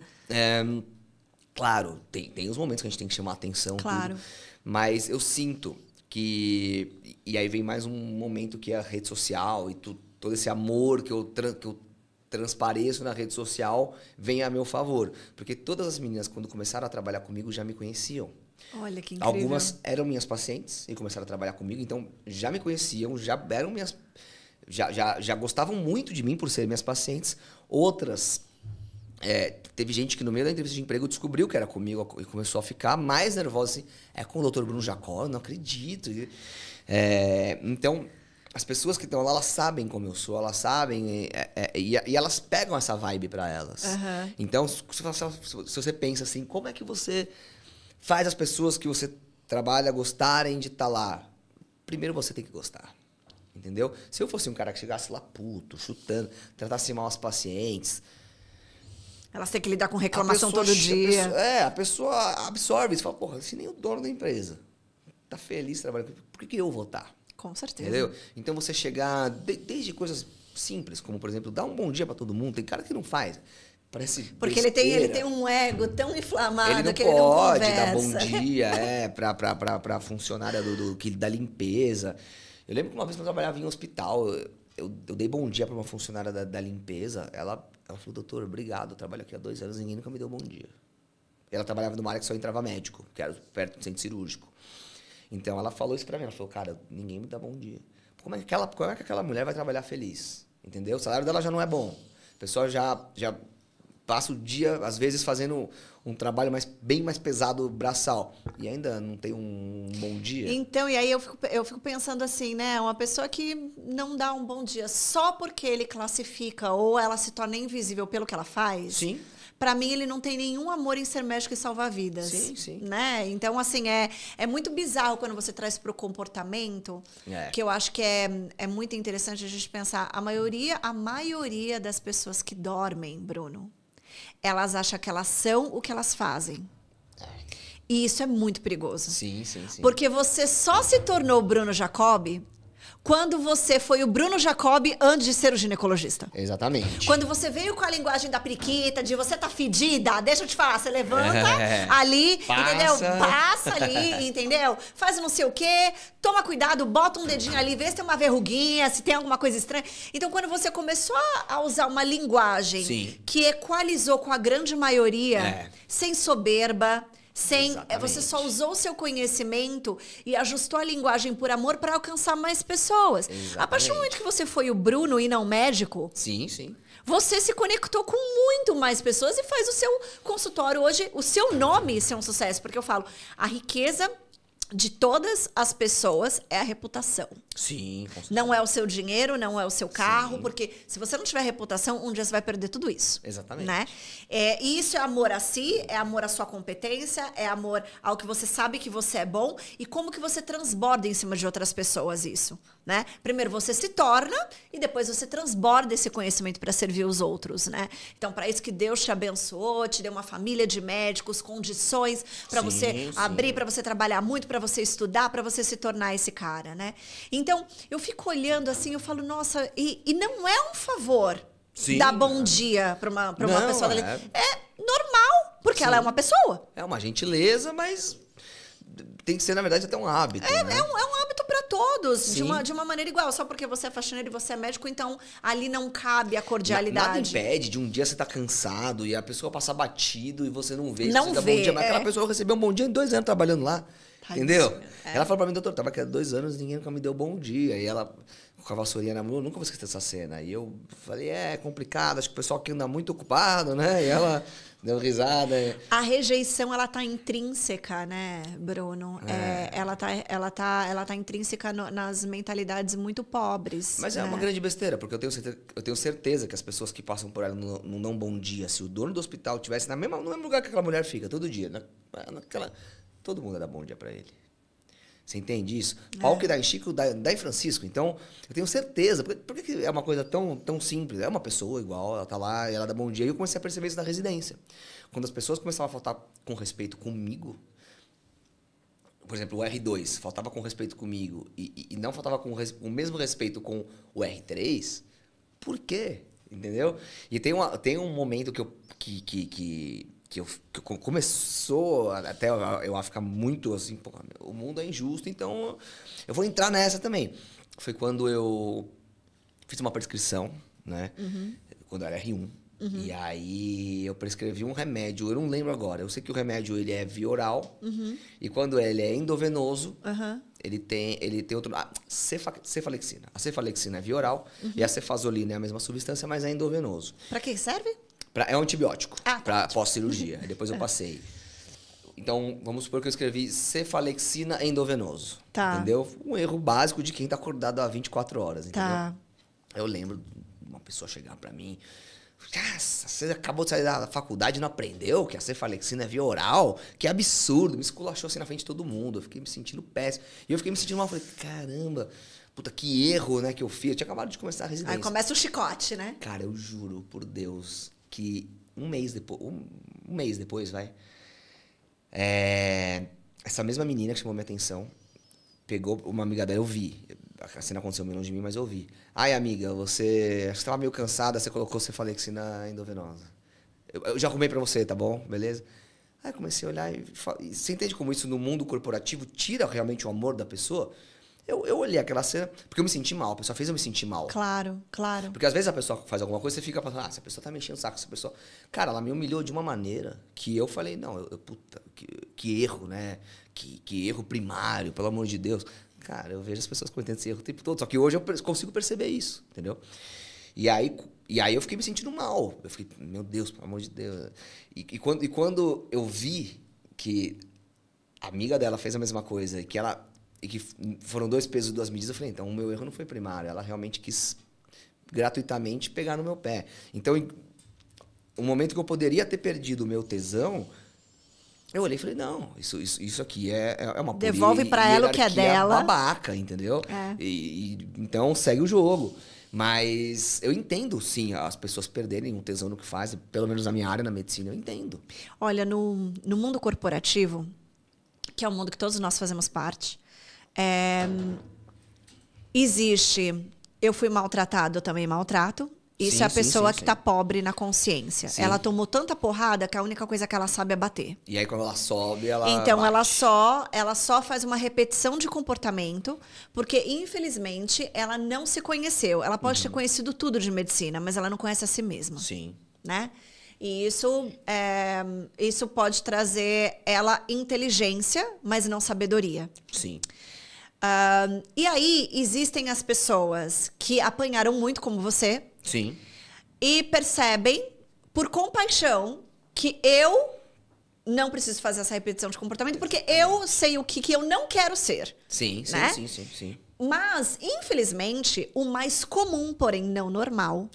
Claro, tem os momentos que a gente tem que chamar atenção, Claro. tudo, mas eu sinto que... E aí vem mais um momento que é a rede social e todo esse amor que eu transpareço na rede social vem a meu favor. Porque todas as meninas, quando começaram a trabalhar comigo, já me conheciam. Olha que incrível. Algumas eram minhas pacientes e começaram a trabalhar comigo, então já me conheciam, já eram minhas... Já gostavam muito de mim por serem minhas pacientes. Outras... teve gente que no meio da entrevista de emprego descobriu que era comigo e começou a ficar mais nervosa assim. É com o Dr. Bruno Jacó, eu não acredito. Então, as pessoas que estão lá, elas sabem como eu sou, elas sabem e elas pegam essa vibe para elas. Uhum. Então, se você pensa assim, como é que você faz as pessoas que você trabalha gostarem de estar lá? Primeiro você tem que gostar. Entendeu? Se eu fosse um cara que chegasse lá puto, chutando, tratasse mal as pacientes... Elas têm que lidar com reclamação todo dia. A pessoa absorve isso. Fala, porra, se nem o dono da empresa tá feliz trabalhando, por que eu vou estar? Com certeza. Entendeu? Então você chegar desde coisas simples, como por exemplo, dar um bom dia para todo mundo. Tem cara que não faz. Parece porque ele tem um ego tão inflamado ele não que pode ele não dar conversa. bom dia pra funcionária da limpeza. Eu lembro que uma vez que eu trabalhava em um hospital, eu dei bom dia para uma funcionária da limpeza. Ela falou, doutor, obrigado, eu trabalho aqui há 2 anos, ninguém nunca me deu bom dia. Ela trabalhava numa área que só entrava médico, que era perto do centro cirúrgico. Então ela falou isso pra mim, ela falou, cara, ninguém me dá bom dia. Como é que aquela mulher vai trabalhar feliz? Entendeu? O salário dela já não é bom. A pessoa já passa o dia, às vezes, fazendo um trabalho bem mais pesado, braçal, e ainda não tem um bom dia. Então, e aí eu fico pensando assim, né? Uma pessoa que não dá um bom dia só porque ele classifica ou ela se torna invisível pelo que ela faz. Sim. Pra mim, ele não tem nenhum amor em ser médico e salvar vidas. Sim, sim. Né? Então, assim, é muito bizarro quando você traz pro comportamento, que eu acho que é muito interessante a gente pensar. A maioria das pessoas que dormem, Bruno, elas acham que elas são o que elas fazem. E isso é muito perigoso. Sim. Porque você só se tornou Bruno Jacobi quando você foi o Bruno Jacobi antes de ser o ginecologista. Exatamente. Quando você veio com a linguagem da periquita, de você tá fedida, deixa eu te falar, você levanta ali, entendeu? Passa ali, entendeu? Faz não sei o quê, toma cuidado, bota um dedinho ali, vê se tem uma verruguinha, se tem alguma coisa estranha. Então, quando você começou a usar uma linguagem que equalizou com a grande maioria, sem soberba, você só usou o seu conhecimento e ajustou a linguagem por amor para alcançar mais pessoas. Exatamente. A partir do momento que você foi o Bruno e não médico, Sim. você se conectou com muito mais pessoas e faz o seu consultório hoje, o seu nome ser um sucesso. Porque eu falo, a riqueza de todas as pessoas é a reputação. Sim. Não é o seu dinheiro, não é o seu carro, porque se você não tiver reputação, um dia você vai perder tudo isso. Exatamente. Né? E isso é amor a si, é amor à sua competência, é amor ao que você sabe que você é bom e como que você transborda em cima de outras pessoas isso. Né? Primeiro você se torna e depois você transborda esse conhecimento para servir os outros. Né? Então, para isso que Deus te abençoou, te deu uma família de médicos, condições para você abrir, para você trabalhar muito, para você estudar, para você se tornar esse cara. Né? Então, eu fico olhando assim, eu falo, nossa, e não é um favor dar bom dia para uma pessoa dali. É normal, porque ela é uma pessoa. É uma gentileza, mas tem que ser, na verdade, até um hábito. Né? É um hábito para todos, de uma maneira igual. Só porque você é faxineiro e você é médico, então ali não cabe a cordialidade. Nada impede de um dia você tá cansado e a pessoa passar batido e você não vê. Não você vê. Bom dia, mas aquela pessoa recebeu um bom dia em 2 anos trabalhando lá. Entendeu? Ela falou pra mim, doutor, tava aqui há 2 anos e ninguém nunca me deu bom dia. E ela, com a vassourinha na mão, nunca vou esquecer essa cena. E eu falei, é complicado, acho que o pessoal aqui anda muito ocupado, né? E ela deu risada. A rejeição, ela tá intrínseca, né, Bruno? Ela tá intrínseca nas mentalidades muito pobres. Mas né? é uma grande besteira, porque eu tenho certeza que as pessoas que passam por ela não dão bom dia. Se o dono do hospital estivesse no mesmo lugar que aquela mulher fica, todo dia, todo mundo dá bom dia pra ele. Você entende isso? Pau que dá em Chico, dá em Francisco. Então, eu tenho certeza. Por que é uma coisa tão simples? É uma pessoa igual, ela tá lá, ela dá bom dia. E eu comecei a perceber isso na residência. Quando as pessoas começavam a faltar com respeito comigo, por exemplo, o R2 faltava com respeito comigo e não faltava com o mesmo respeito com o R3, por quê? Entendeu? E tem um momento que começou até eu a ficar muito assim, pô, o mundo é injusto, então eu vou entrar nessa também. Foi quando eu fiz uma prescrição, né? Quando eu era R1. E aí eu prescrevi um remédio, eu não lembro agora. Eu sei que o remédio ele é via oral e quando ele é endovenoso, ele tem outro... cefalexina. A cefalexina é via oral e a cefazolina é a mesma substância, mas é endovenoso. Pra que serve? É um antibiótico, Ah, para pós-cirurgia. Aí depois eu passei. Então, vamos supor que eu escrevi cefalexina endovenoso. Tá. Entendeu? Um erro básico de quem tá acordado há 24 horas, entendeu? Tá. Eu lembro de uma pessoa chegar pra mim... Nossa, você acabou de sair da faculdade e não aprendeu que a cefalexina é via oral? Que absurdo. Me esculachou assim na frente de todo mundo. Eu fiquei me sentindo péssimo. E eu fiquei me sentindo mal. Eu falei, caramba, puta, que erro, né, que eu fiz. Eu tinha acabado de começar a residência. Aí começa o chicote, né? Cara, eu juro por Deus que um mês depois, vai. Essa mesma menina que chamou minha atenção pegou uma amiga dela, eu vi. A cena aconteceu meio longe de mim, mas eu vi. Ai, amiga, você estava meio cansada, você colocou cefalexina endovenosa. Eu já arrumei pra você, tá bom? Beleza? Aí eu comecei a olhar e você entende como isso no mundo corporativo tira realmente o amor da pessoa? Eu olhei aquela cena, porque eu me senti mal, a pessoa fez eu me sentir mal. Claro, claro. Porque às vezes a pessoa faz alguma coisa, você fica pensando, essa pessoa tá me enchendo o saco, essa pessoa... Cara, ela me humilhou de uma maneira que eu falei, não, puta, que erro, né? Que erro primário, pelo amor de Deus. Cara, eu vejo as pessoas cometendo esse erro o tempo todo, só que hoje eu consigo perceber isso, entendeu? E aí eu fiquei me sentindo mal. Eu fiquei, meu Deus, pelo amor de Deus. E quando eu vi que a amiga dela fez a mesma coisa e que foram 2 pesos e 2 medidas, eu falei, então o meu erro não foi primário. Ela realmente quis gratuitamente pegar no meu pé. Então, o momento que eu poderia ter perdido o meu tesão, eu olhei e falei, não, isso aqui é uma Devolve pra ela o que é dela. Babaca, entendeu? Então, segue o jogo. Mas eu entendo, sim, as pessoas perderem um tesão no que fazem, pelo menos na minha área, na medicina, eu entendo. Olha, no mundo corporativo, que é um mundo que todos nós fazemos parte, existe... Eu fui maltratado, eu também maltrato. Isso é a pessoa que tá pobre na consciência. Sim. Ela tomou tanta porrada que a única coisa que ela sabe é bater. E aí, quando ela sobe, ela Então, bate. ela só faz uma repetição de comportamento, porque, infelizmente, ela não se conheceu. Ela pode ter conhecido tudo de medicina, mas ela não conhece a si mesma. Sim. Né? E isso pode trazer ela inteligência, mas não sabedoria. Sim. E aí, existem as pessoas que apanharam muito, como você. Sim. E percebem, por compaixão, que eu não preciso fazer essa repetição de comportamento, porque eu sei o que eu não quero ser. Sim, né? sim. Mas, infelizmente, o mais comum, porém não normal...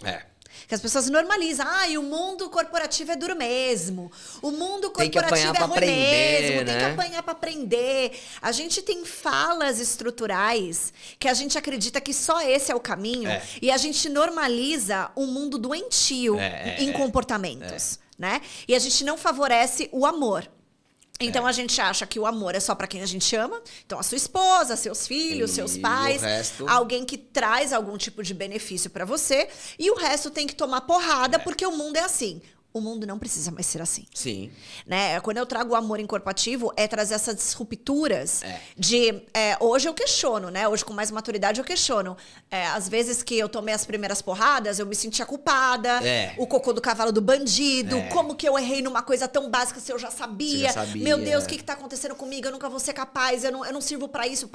Que as pessoas normalizam. E o mundo corporativo é duro mesmo. O mundo corporativo é ruim mesmo. Tem que apanhar para aprender. A gente tem falas estruturais que a gente acredita que só esse é o caminho. E a gente normaliza um mundo doentio em comportamentos. Né? E a gente não favorece o amor. Então, a gente acha que o amor é só para quem a gente ama. Então, a sua esposa, seus filhos, seus pais. Alguém que traz algum tipo de benefício para você. E o resto tem que tomar porrada, porque o mundo é assim. O mundo não precisa mais ser assim. Sim. Né? Quando eu trago o amor incorporativo, é trazer essas rupturas de... hoje eu questiono, né? Hoje, com mais maturidade, eu questiono. Às vezes que eu tomei as primeiras porradas, eu me sentia culpada. O cocô do cavalo do bandido. Como que eu errei numa coisa tão básica se eu já sabia? Meu Deus, o que tá acontecendo comigo? Eu nunca vou ser capaz. Eu não sirvo pra isso.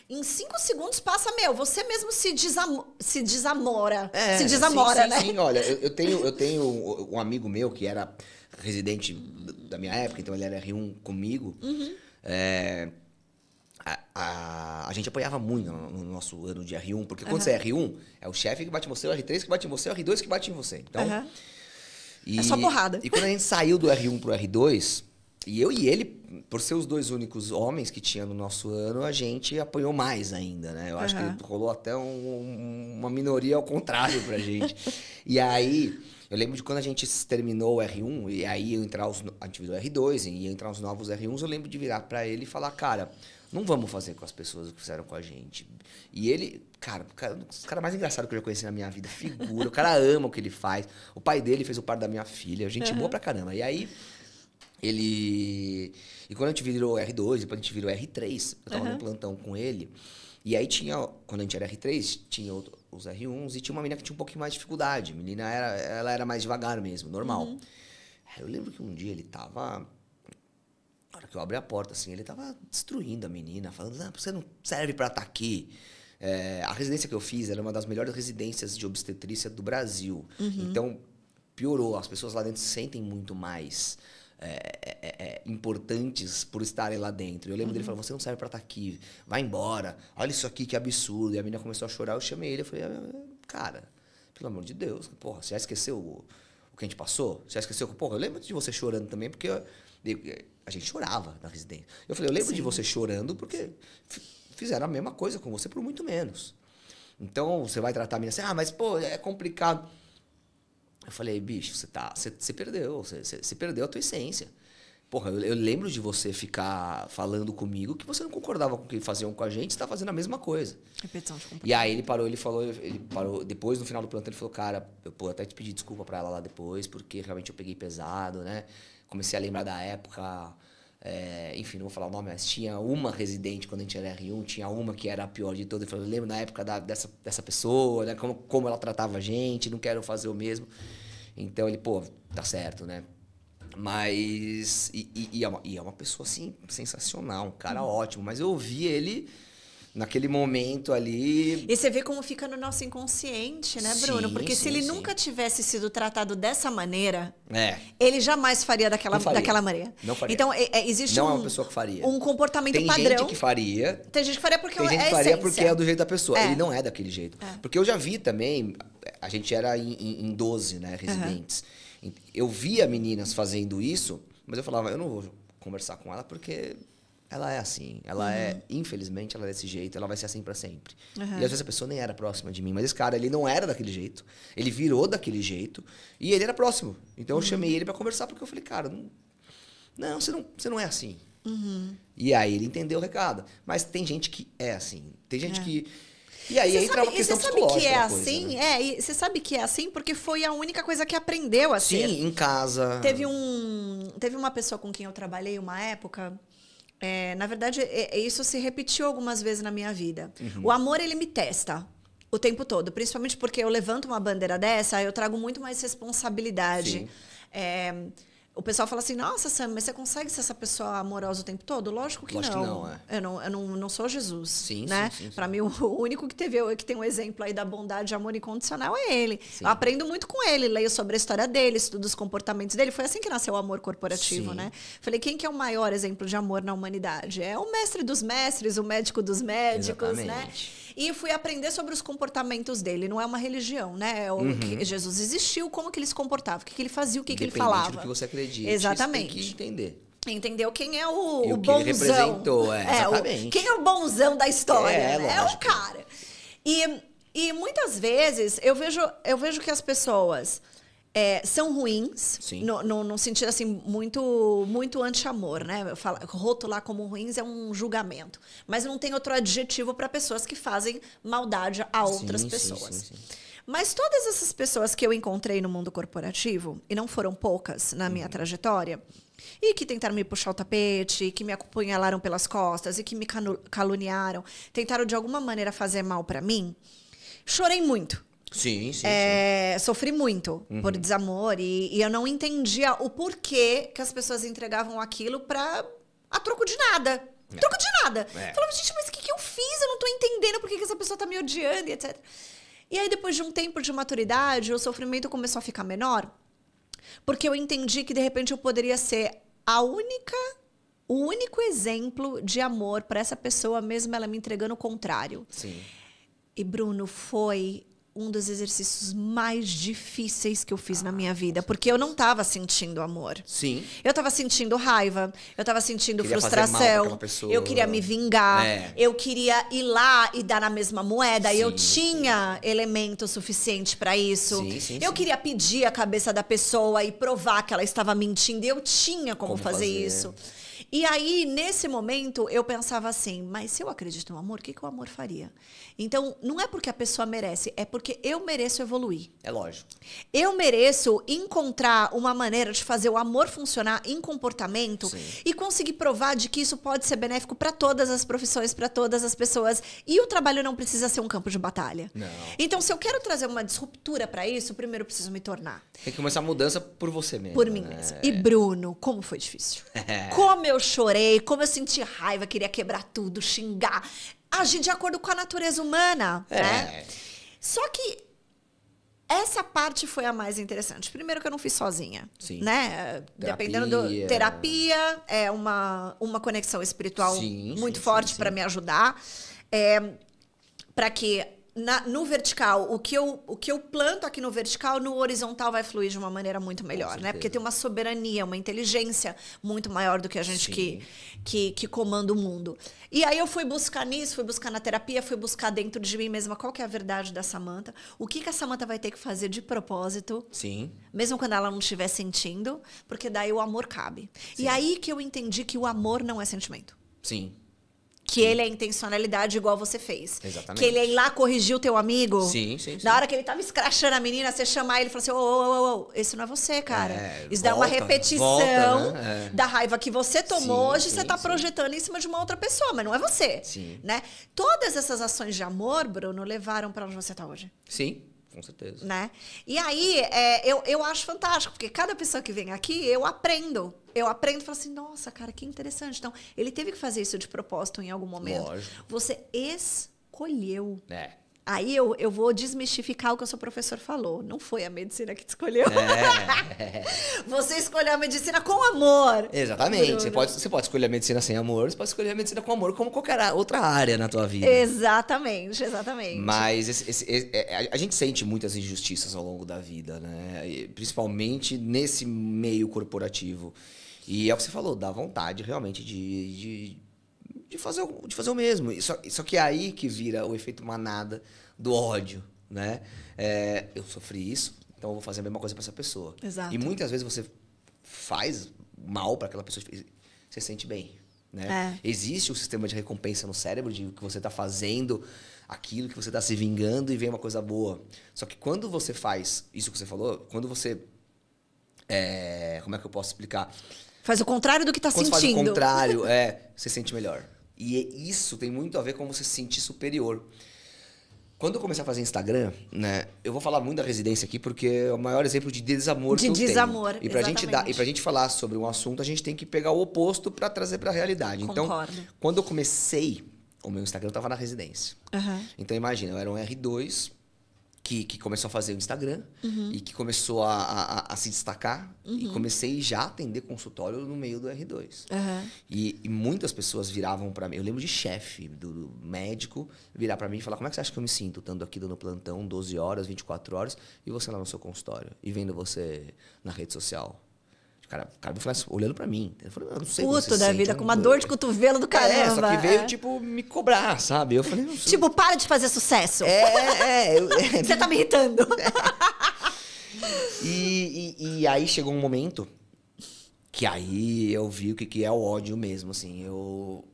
Em 5 segundos passa, você mesmo se desamora. Se desamora, né? Sim, olha, eu tenho um amigo meu que era residente da minha época, então ele era R1 comigo. A gente apoiava muito no nosso ano de R1, porque quando você é R1, é o chefe que bate em você, o R3 que bate em você, o R2 que bate em você. Então, é só porrada. E quando a gente saiu do R1 pro R2, e eu e ele, por ser os 2 únicos homens que tinha no nosso ano, a gente apanhou mais ainda, né? Eu acho que rolou até uma minoria ao contrário pra gente. E aí... Eu lembro de quando a gente terminou o R1, e aí a gente virou R2, e ia entrar os novos R1s, eu lembro de virar pra ele e falar, cara, não vamos fazer com as pessoas o que fizeram com a gente. E ele, o cara mais engraçado que eu já conheci na minha vida, figura, o cara ama o que ele faz. O pai dele fez o par da minha filha, gente boa pra caramba. E aí, E quando a gente virou R2, depois a gente virou R3, eu tava no plantão com ele. E aí quando a gente era R3, tinha os R1s e tinha uma menina que tinha um pouquinho mais de dificuldade. A menina ela era mais devagar mesmo, normal. Eu lembro que um dia ele tava... Na hora que eu abri a porta, assim, ele tava destruindo a menina, falando, não, você não serve pra estar aqui. A residência que eu fiz era uma das melhores residências de obstetrícia do Brasil. Então, piorou. As pessoas lá dentro se sentem muito mais importantes por estarem lá dentro. Eu lembro dele falando, você não serve pra estar aqui, vai embora, olha isso aqui, que absurdo. E a menina começou a chorar, eu chamei ele, eu falei, cara, pelo amor de Deus, porra, você já esqueceu o que a gente passou? Você já esqueceu? Porra, eu lembro de você chorando também, porque a gente chorava na residência. Eu falei, eu lembro de você chorando porque fizeram a mesma coisa com você por muito menos. Então, você vai tratar a menina assim, mas, pô, é complicado. Eu falei, bicho, você perdeu, você perdeu a tua essência. Porra, eu lembro de você ficar falando comigo que você não concordava com o que faziam com a gente, você tá fazendo a mesma coisa. Repetição de comportamento. E aí ele parou, depois no final do plantão, ele falou, cara, eu até te pedi desculpa pra ela lá depois, porque realmente eu peguei pesado, né? Comecei a lembrar da época, enfim, não vou falar o nome, mas tinha uma residente quando a gente era R1, tinha uma que era a pior de todas. Eu lembro na época dessa pessoa, né? Como ela tratava a gente, não quero fazer o mesmo. Então ele, pô, tá certo, né? Mas... E é uma pessoa, assim, sensacional, um cara ótimo. Mas eu ouvi ele naquele momento ali... E você vê como fica no nosso inconsciente, né, Bruno? Sim, porque se ele nunca tivesse sido tratado dessa maneira, ele jamais faria daquela maneira. Não faria. Então, existe não é uma pessoa que faria. Um comportamento Tem padrão. Tem gente que faria. Tem gente que faria porque tem gente que faria porque é do jeito da pessoa. Ele não é daquele jeito. Porque eu já vi também... A gente era em 12, né, residentes. Eu via meninas fazendo isso, mas eu falava, eu não vou conversar com ela porque ela é assim. Ela infelizmente, ela é desse jeito, ela vai ser assim pra sempre. E às vezes a pessoa nem era próxima de mim, mas esse cara, ele não era daquele jeito. Ele virou daquele jeito e ele era próximo. Então eu chamei ele pra conversar porque eu falei, cara, não, você não é assim. E aí ele entendeu o recado. Mas tem gente que é assim. Tem gente que... E aí entra uma questão psicológica. Você sabe que é coisa, assim? né? E você sabe que é assim porque foi a única coisa que aprendeu a ser. Sim, em casa. Teve uma pessoa com quem eu trabalhei uma época. Na verdade, isso se repetiu algumas vezes na minha vida. O amor, ele me testa o tempo todo. Principalmente porque eu levanto uma bandeira dessa, eu trago muito mais responsabilidade. O pessoal fala assim, nossa, Sam, mas você consegue ser essa pessoa amorosa o tempo todo? Lógico que não. Eu não sou Jesus, sim, né? Sim. Para mim, o único que tem um exemplo aí da bondade e amor incondicional é ele. Sim. Eu aprendo muito com ele, leio sobre a história dele, estudo os comportamentos dele. Foi assim que nasceu o amor corporativo, né? Falei, quem que é o maior exemplo de amor na humanidade? É o mestre dos mestres, o médico dos médicos, exatamente, né? E fui aprender sobre os comportamentos dele. Não é uma religião, né? Que Jesus existiu, como que ele se comportava, o que ele fazia, o que ele falava. Independente do que você acredite, exatamente. Você tem que entender. Entendeu quem é o que bonzão. Ele representou, exatamente. Quem é o bonzão da história? É o lógico. cara. E muitas vezes eu vejo que as pessoas são ruins, no sentido assim, muito anti-amor, né? Rotular como ruins é um julgamento. Mas não tem outro adjetivo para pessoas que fazem maldade a outras pessoas. Sim. Mas todas essas pessoas que eu encontrei no mundo corporativo, e não foram poucas na minha trajetória, e que tentaram me puxar o tapete, que me apunhalaram pelas costas e que me caluniaram, tentaram de alguma maneira fazer mal para mim, chorei muito. Sim. Sofri muito por desamor e eu não entendia o porquê que as pessoas entregavam aquilo a troco de nada. Troco de nada. Falava, gente, mas o que eu fiz? Eu não tô entendendo por que essa pessoa tá me odiando e etc. E aí, depois de um tempo de maturidade, o sofrimento começou a ficar menor, porque eu entendi que, de repente, eu poderia ser o único exemplo de amor para essa pessoa, mesmo ela me entregando o contrário. Sim. E, Bruno, foi um dos exercícios mais difíceis que eu fiz na minha vida, porque eu não estava sentindo amor. Sim. Eu estava sentindo raiva, eu estava sentindo frustração, pessoa, eu queria me vingar, eu queria ir lá e dar na mesma moeda, e eu tinha elemento suficiente para isso. Eu queria pedir a cabeça da pessoa e provar que ela estava mentindo, e eu tinha como fazer isso. E aí, nesse momento, eu pensava assim, mas se eu acredito no amor, o que o amor faria? Então, não é porque a pessoa merece, é porque eu mereço evoluir. É lógico. Eu mereço encontrar uma maneira de fazer o amor funcionar em comportamento e conseguir provar de que isso pode ser benéfico para todas as profissões, para todas as pessoas. E o trabalho não precisa ser um campo de batalha. Não. Então, se eu quero trazer uma disruptura para isso, primeiro eu preciso me tornar. Tem que começar a mudança por você mesmo. Por mim mesmo. E Bruno, como foi difícil. Como eu chorei, como eu senti raiva, queria quebrar tudo, xingar. Agir de acordo com a natureza humana, né? Só que essa parte foi a mais interessante. Primeiro que eu não fiz sozinha, né? Dependendo do terapia, é uma conexão espiritual muito forte para me ajudar. Para que no vertical, o que eu planto aqui no vertical, no horizontal vai fluir de uma maneira muito melhor, né? Porque tem uma soberania, uma inteligência muito maior do que a gente que comanda o mundo. E aí eu fui buscar nisso, fui buscar na terapia, fui buscar dentro de mim mesma qual que é a verdade da Samantha, o que a Samantha vai ter que fazer de propósito, mesmo quando ela não estiver sentindo, porque daí o amor cabe. E aí que eu entendi que o amor não é sentimento. Que ele é intencionalidade igual você fez. Exatamente. Que ele é ir lá corrigir o teu amigo. Sim. Na hora que ele tava escrachando a menina, você chamar ele e falar assim, ô, esse não é você, cara. Isso dá uma repetição da raiva que você tomou. Hoje você tá projetando em cima de uma outra pessoa, mas não é você. Né? Todas essas ações de amor, Bruno, levaram para onde você tá hoje. Sim. Com certeza. Né? E aí, eu acho fantástico, porque cada pessoa que vem aqui, eu aprendo. Eu aprendo e falo assim, nossa, cara, que interessante. Então, ele teve que fazer isso de propósito em algum momento. Lógico. Você escolheu. Aí eu vou desmistificar o que o seu professor falou. Não foi a medicina que te escolheu. Você escolheu a medicina com amor. Exatamente. Você pode escolher a medicina sem amor, você pode escolher a medicina com amor, como qualquer outra área na tua vida. Exatamente. Mas a gente sente muitas injustiças ao longo da vida, né? Principalmente nesse meio corporativo. E é o que você falou, dá vontade realmente de fazer o mesmo. Só que é aí que vira o efeito manada do ódio, né? Eu sofri isso, então eu vou fazer a mesma coisa para essa pessoa. Exato. E muitas vezes você faz mal para aquela pessoa, você sente bem, né? Existe um sistema de recompensa no cérebro de que você está fazendo aquilo, que você está se vingando e vem uma coisa boa. Só que quando você faz isso que você falou, quando você... como é que eu posso explicar? Faz o contrário do que tá sentindo. Quando faz o contrário, você sente melhor. E isso tem muito a ver com você se sentir superior. Quando eu comecei a fazer Instagram, né, eu vou falar muito da residência aqui, porque é o maior exemplo de desamor que eu tenho. E pra gente falar sobre um assunto, a gente tem que pegar o oposto para trazer pra realidade. Concordo. Então, quando eu comecei, o meu Instagram tava na residência. Então, imagina, eu era um R2 que começou a fazer o Instagram e que começou a se destacar e comecei já a atender consultório no meio do R2. E muitas pessoas viravam para mim. Eu lembro de chefe do médico virar para mim e falar: como é que você acha que eu me sinto estando aqui dando plantão 12 horas, 24 horas e você lá no seu consultório e vendo você na rede social? O cara me falou assim, olhando pra mim. Eu falei, eu não sei puto da vida, com uma dor de cotovelo do caramba. Só que veio, tipo, me cobrar, sabe? Eu falei, não sei. Tipo, para de fazer sucesso. Você tá me irritando. E aí chegou um momento que aí eu vi o que é o ódio mesmo, assim. Eu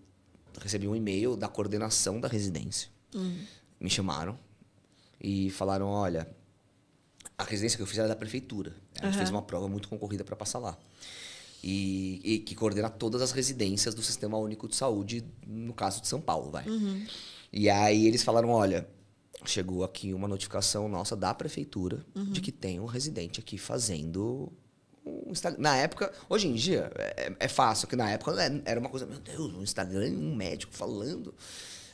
recebi um e-mail da coordenação da residência. Me chamaram e falaram, olha... A residência que eu fiz era da prefeitura. A gente fez uma prova muito concorrida para passar lá. E que coordena todas as residências do Sistema Único de Saúde, no caso de São Paulo, vai. E aí eles falaram, olha, chegou aqui uma notificação nossa da prefeitura de que tem um residente aqui fazendo um Instagram. Na época, hoje em dia, é fácil, que na época era uma coisa, meu Deus, um Instagram, um médico falando.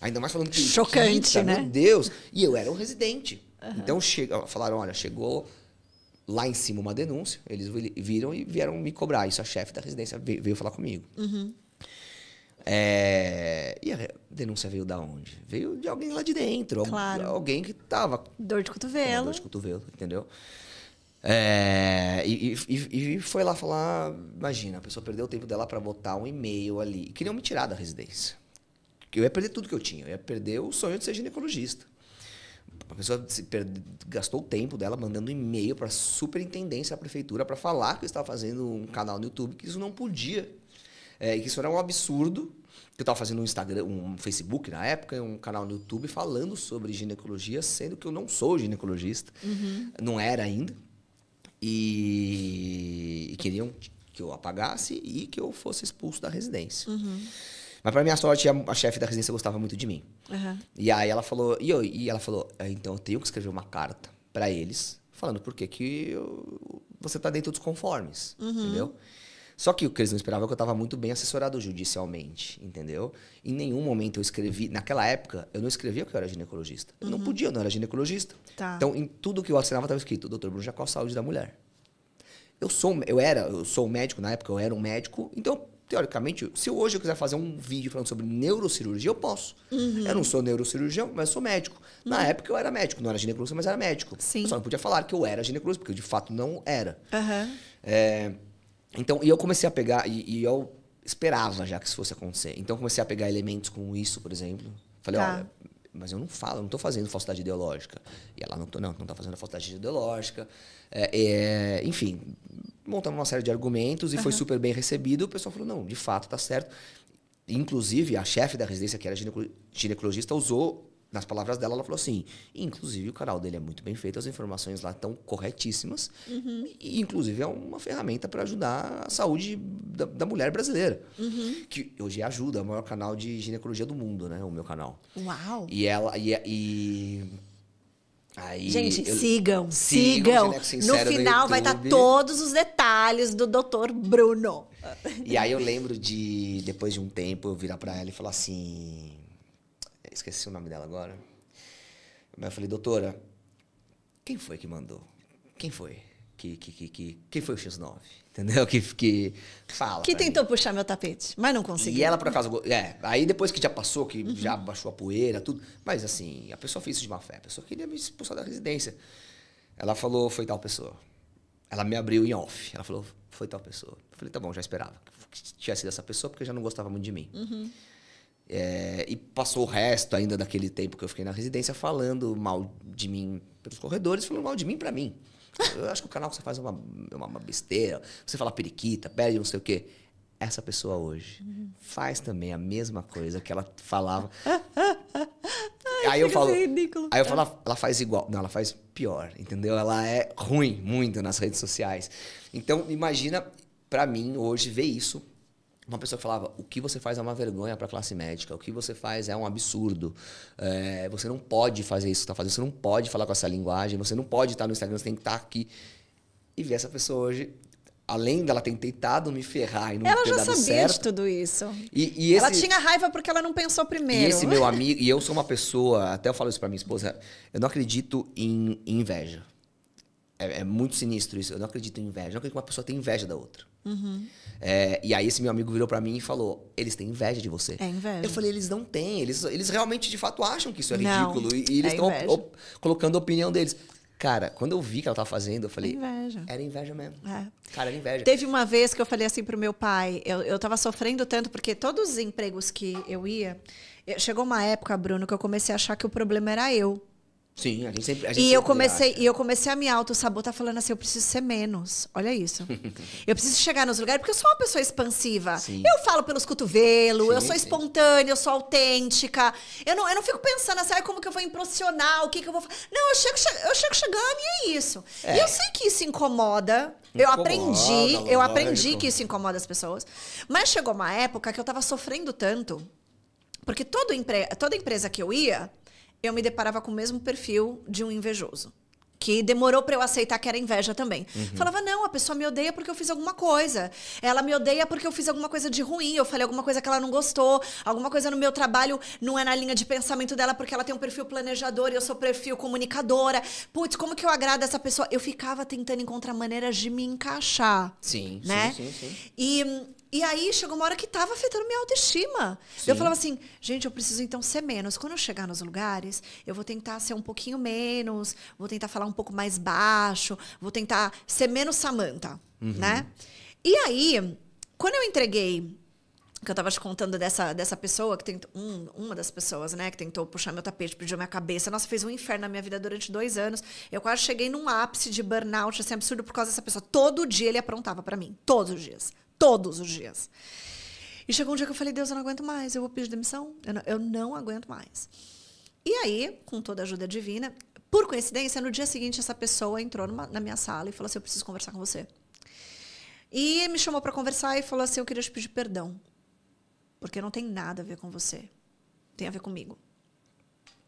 Ainda mais falando que... Chocante, né? Meu Deus. E eu era um residente. Então, falaram, olha, chegou lá em cima uma denúncia, eles viram e vieram me cobrar. Isso a chefe da residência veio falar comigo. E a denúncia veio da onde? Veio de alguém lá de dentro. Claro. Alguém que tava... Dor de cotovelo. Dor de cotovelo, entendeu? E foi lá falar, imagina, a pessoa perdeu o tempo dela para botar um e-mail ali. E queriam me tirar da residência. Eu ia perder tudo que eu tinha. Eu ia perder o sonho de ser ginecologista. A pessoa gastou o tempo dela mandando e-mail para a superintendência da prefeitura para falar que eu estava fazendo um canal no YouTube, que isso não podia. que isso era um absurdo. Eu tava fazendo um Instagram, um Facebook na época, um canal no YouTube falando sobre ginecologia, sendo que eu não sou ginecologista. Não era ainda. E queriam que eu apagasse e que eu fosse expulso da residência. Mas, para minha sorte, a chefe da residência gostava muito de mim. E aí ela falou, então eu tenho que escrever uma carta para eles, falando por que você tá dentro dos conformes, entendeu? Só que o que eles não esperavam é que eu estava muito bem assessorado judicialmente, entendeu? Em nenhum momento eu escrevi... Naquela época, eu não escrevia que eu era ginecologista. Eu não podia, eu não era ginecologista. Tá. Então, em tudo que eu assinava estava escrito, Dr. Bruno Jacó, saúde da mulher. Eu sou um médico, na época eu era um médico, então, teoricamente, se hoje eu quiser fazer um vídeo falando sobre neurocirurgia, eu posso. Eu não sou neurocirurgião, mas sou médico. Na época eu era médico, não era ginecologista, mas era médico. Sim. Eu só não podia falar que eu era ginecologista, porque eu de fato não era. Uhum. Então, e eu comecei a pegar, e eu esperava já que isso fosse acontecer. Então, eu comecei a pegar elementos como isso, por exemplo. Falei, olha, mas eu não falo, eu não tô fazendo falsidade ideológica. E ela, não tá fazendo falsidade ideológica. Enfim, montamos uma série de argumentos e foi super bem recebido. O pessoal falou, não, de fato, tá certo. Inclusive, a chefe da residência, que era ginecologista, usou... Nas palavras dela, ela falou assim, inclusive o canal dele é muito bem feito, as informações lá estão corretíssimas, e inclusive é uma ferramenta para ajudar a saúde da mulher brasileira, que hoje ajuda, é o maior canal de ginecologia do mundo, né, o meu canal. Uau! E ela, aí, gente, sigam. No final vai estar todos os detalhes do Dr. Bruno. E aí eu lembro depois de um tempo, eu virar para ela e falar assim... Esqueci o nome dela agora. Mas eu falei, doutora, quem foi que mandou? Quem foi? Quem foi o X9? Entendeu? Que fala. Que tentou puxar meu tapete, mas não conseguiu. E ela, por acaso... aí depois que já passou, que já baixou a poeira, tudo... Mas assim, a pessoa fez isso de má fé. A pessoa queria me expulsar da residência. Ela falou, foi tal pessoa. Ela me abriu em off. Ela falou, foi tal pessoa. Eu falei, tá bom, já esperava que tinha sido essa pessoa, porque já não gostava muito de mim. E passou o resto ainda daquele tempo que eu fiquei na residência falando mal de mim pelos corredores, falando mal de mim pra mim. Eu acho que o canal que você faz é uma besteira, você fala periquita, perde não sei o quê. Essa pessoa hoje faz também a mesma coisa que ela falava. Aí eu falo, ela faz igual. Não, ela faz pior, entendeu? Ela é ruim muito nas redes sociais. Então, imagina, pra mim, hoje, ver isso. Uma pessoa que falava, o que você faz é uma vergonha para a classe médica, o que você faz é um absurdo, você não pode fazer isso que está fazendo, você não pode falar com essa linguagem, você não pode estar no Instagram, você tem que estar aqui. E ver essa pessoa hoje, além dela ter tentado me ferrar e não ter dado certo... Ela já sabia de tudo isso. Ela tinha raiva porque ela não pensou primeiro. E esse meu amigo, e eu sou uma pessoa, até eu falo isso para minha esposa, eu não acredito em inveja. É muito sinistro isso, eu não acredito em inveja, eu não acredito que uma pessoa tem inveja da outra. E aí esse meu amigo virou pra mim e falou, eles têm inveja de você. É inveja. Eu falei, eles não têm, eles realmente de fato acham que isso é ridículo. E eles estão colocando a opinião deles. Cara, quando eu vi que ela tava fazendo, eu falei, era inveja mesmo. Cara, era inveja. Teve uma vez que eu falei assim pro meu pai, eu tava sofrendo tanto, porque todos os empregos que eu ia, chegou uma época, Bruno, que eu comecei a achar que o problema era eu. Sim, a gente sempre e eu comecei a me auto-sabotar falando assim, eu preciso ser menos. Olha isso. Eu preciso chegar nos lugares, porque eu sou uma pessoa expansiva. Sim. Eu falo pelos cotovelos, eu sou espontânea, eu sou autêntica. Eu não fico pensando assim, como que eu vou impressionar, o que eu vou fazer. Não, eu chego chegando e é isso. E eu sei que isso incomoda. Eu aprendi que isso incomoda as pessoas. Mas chegou uma época que eu tava sofrendo tanto, porque toda empresa que eu ia, eu me deparava com o mesmo perfil de um invejoso. Que demorou pra eu aceitar que era inveja também. Falava, não, a pessoa me odeia porque eu fiz alguma coisa. Ela me odeia porque eu fiz alguma coisa de ruim. Eu falei alguma coisa que ela não gostou. Alguma coisa no meu trabalho não é na linha de pensamento dela porque ela tem um perfil planejador e eu sou perfil comunicadora. Putz, como que eu agrado essa pessoa? Eu ficava tentando encontrar maneiras de me encaixar. Sim. E aí chegou uma hora que tava afetando minha autoestima. Eu falava assim, gente, eu preciso então ser menos. Quando eu chegar nos lugares, eu vou tentar ser um pouquinho menos, vou tentar falar um pouco mais baixo, vou tentar ser menos Samantha, né? E aí, quando eu entreguei, que eu tava te contando dessa pessoa que tentou, uma das pessoas, né, que tentou puxar meu tapete, pediu minha cabeça. Nossa, fez um inferno na minha vida durante 2 anos. Eu quase cheguei num ápice de burnout, assim, absurdo por causa dessa pessoa. Todo dia ele aprontava pra mim, todos os dias. Todos os dias. E chegou um dia que eu falei, Deus, eu não aguento mais, eu vou pedir demissão. Eu não aguento mais. E aí, com toda a ajuda divina, por coincidência, no dia seguinte, essa pessoa entrou na minha sala e falou assim, eu preciso conversar com você. E me chamou para conversar e falou assim, eu queria te pedir perdão. Porque não tem nada a ver com você. Tem a ver comigo.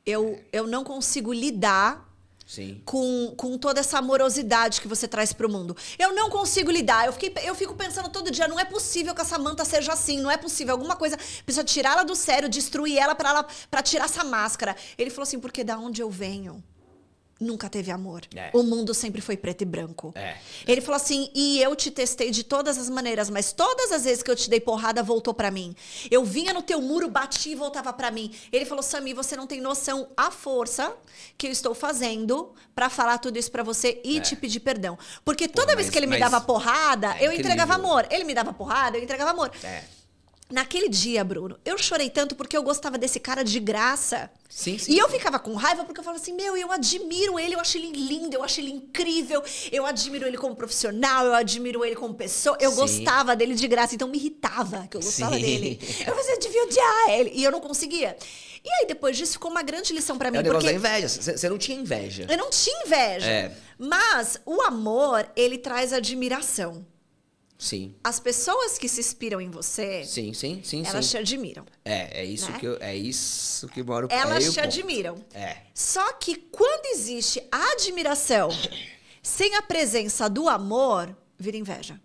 Eu não consigo lidar Sim. com toda essa amorosidade que você traz pro mundo. Eu não consigo lidar. Eu fico pensando todo dia, não é possível que a Samantha seja assim, não é possível. Alguma coisa precisa tirar ela do sério, destruir ela pra tirar essa máscara. Ele falou assim, porque da onde eu venho, nunca teve amor. O mundo sempre foi preto e branco. Ele falou assim, e eu te testei de todas as maneiras, mas todas as vezes que eu te dei porrada, voltou pra mim. Eu vinha no teu muro, bati e voltava pra mim. Ele falou, Sami, você não tem noção a força que eu estou fazendo pra falar tudo isso pra você e te pedir perdão. Porque toda vez que ele me dava porrada, eu entregava amor. Ele me dava porrada, eu entregava amor. Naquele dia, Bruno, eu chorei tanto porque eu gostava desse cara de graça. Sim, sim. E eu ficava com raiva porque eu falava assim, meu, eu admiro ele, eu acho ele lindo, eu acho ele incrível, eu admiro ele como profissional, eu admiro ele como pessoa. Eu gostava dele de graça, então me irritava que eu gostava dele. Eu falei, eu devia odiar ele. E eu não conseguia. E aí, depois disso, ficou uma grande lição pra mim. É o negócio da inveja. Você não tinha inveja. Eu não tinha inveja. Mas o amor, ele traz admiração. Sim. As pessoas que se inspiram em você, sim, elas te admiram. É isso, né? É isso que mora o Elas te admiram. Só que quando existe a admiração sem a presença do amor, vira inveja.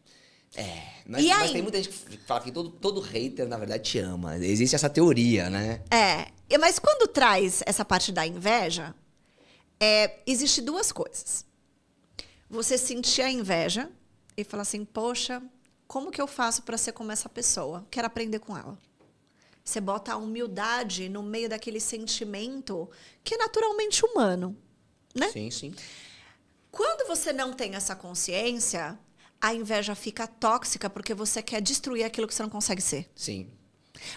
Mas tem muita gente que fala que todo hater, na verdade, te ama. Existe essa teoria, né? Mas quando traz essa parte da inveja, existe duas coisas. Você sentir a inveja e falar assim, poxa, como que eu faço para ser como essa pessoa? Quero aprender com ela. Você bota a humildade no meio daquele sentimento que é naturalmente humano, né? Sim, sim. Quando você não tem essa consciência, a inveja fica tóxica porque você quer destruir aquilo que você não consegue ser. Sim.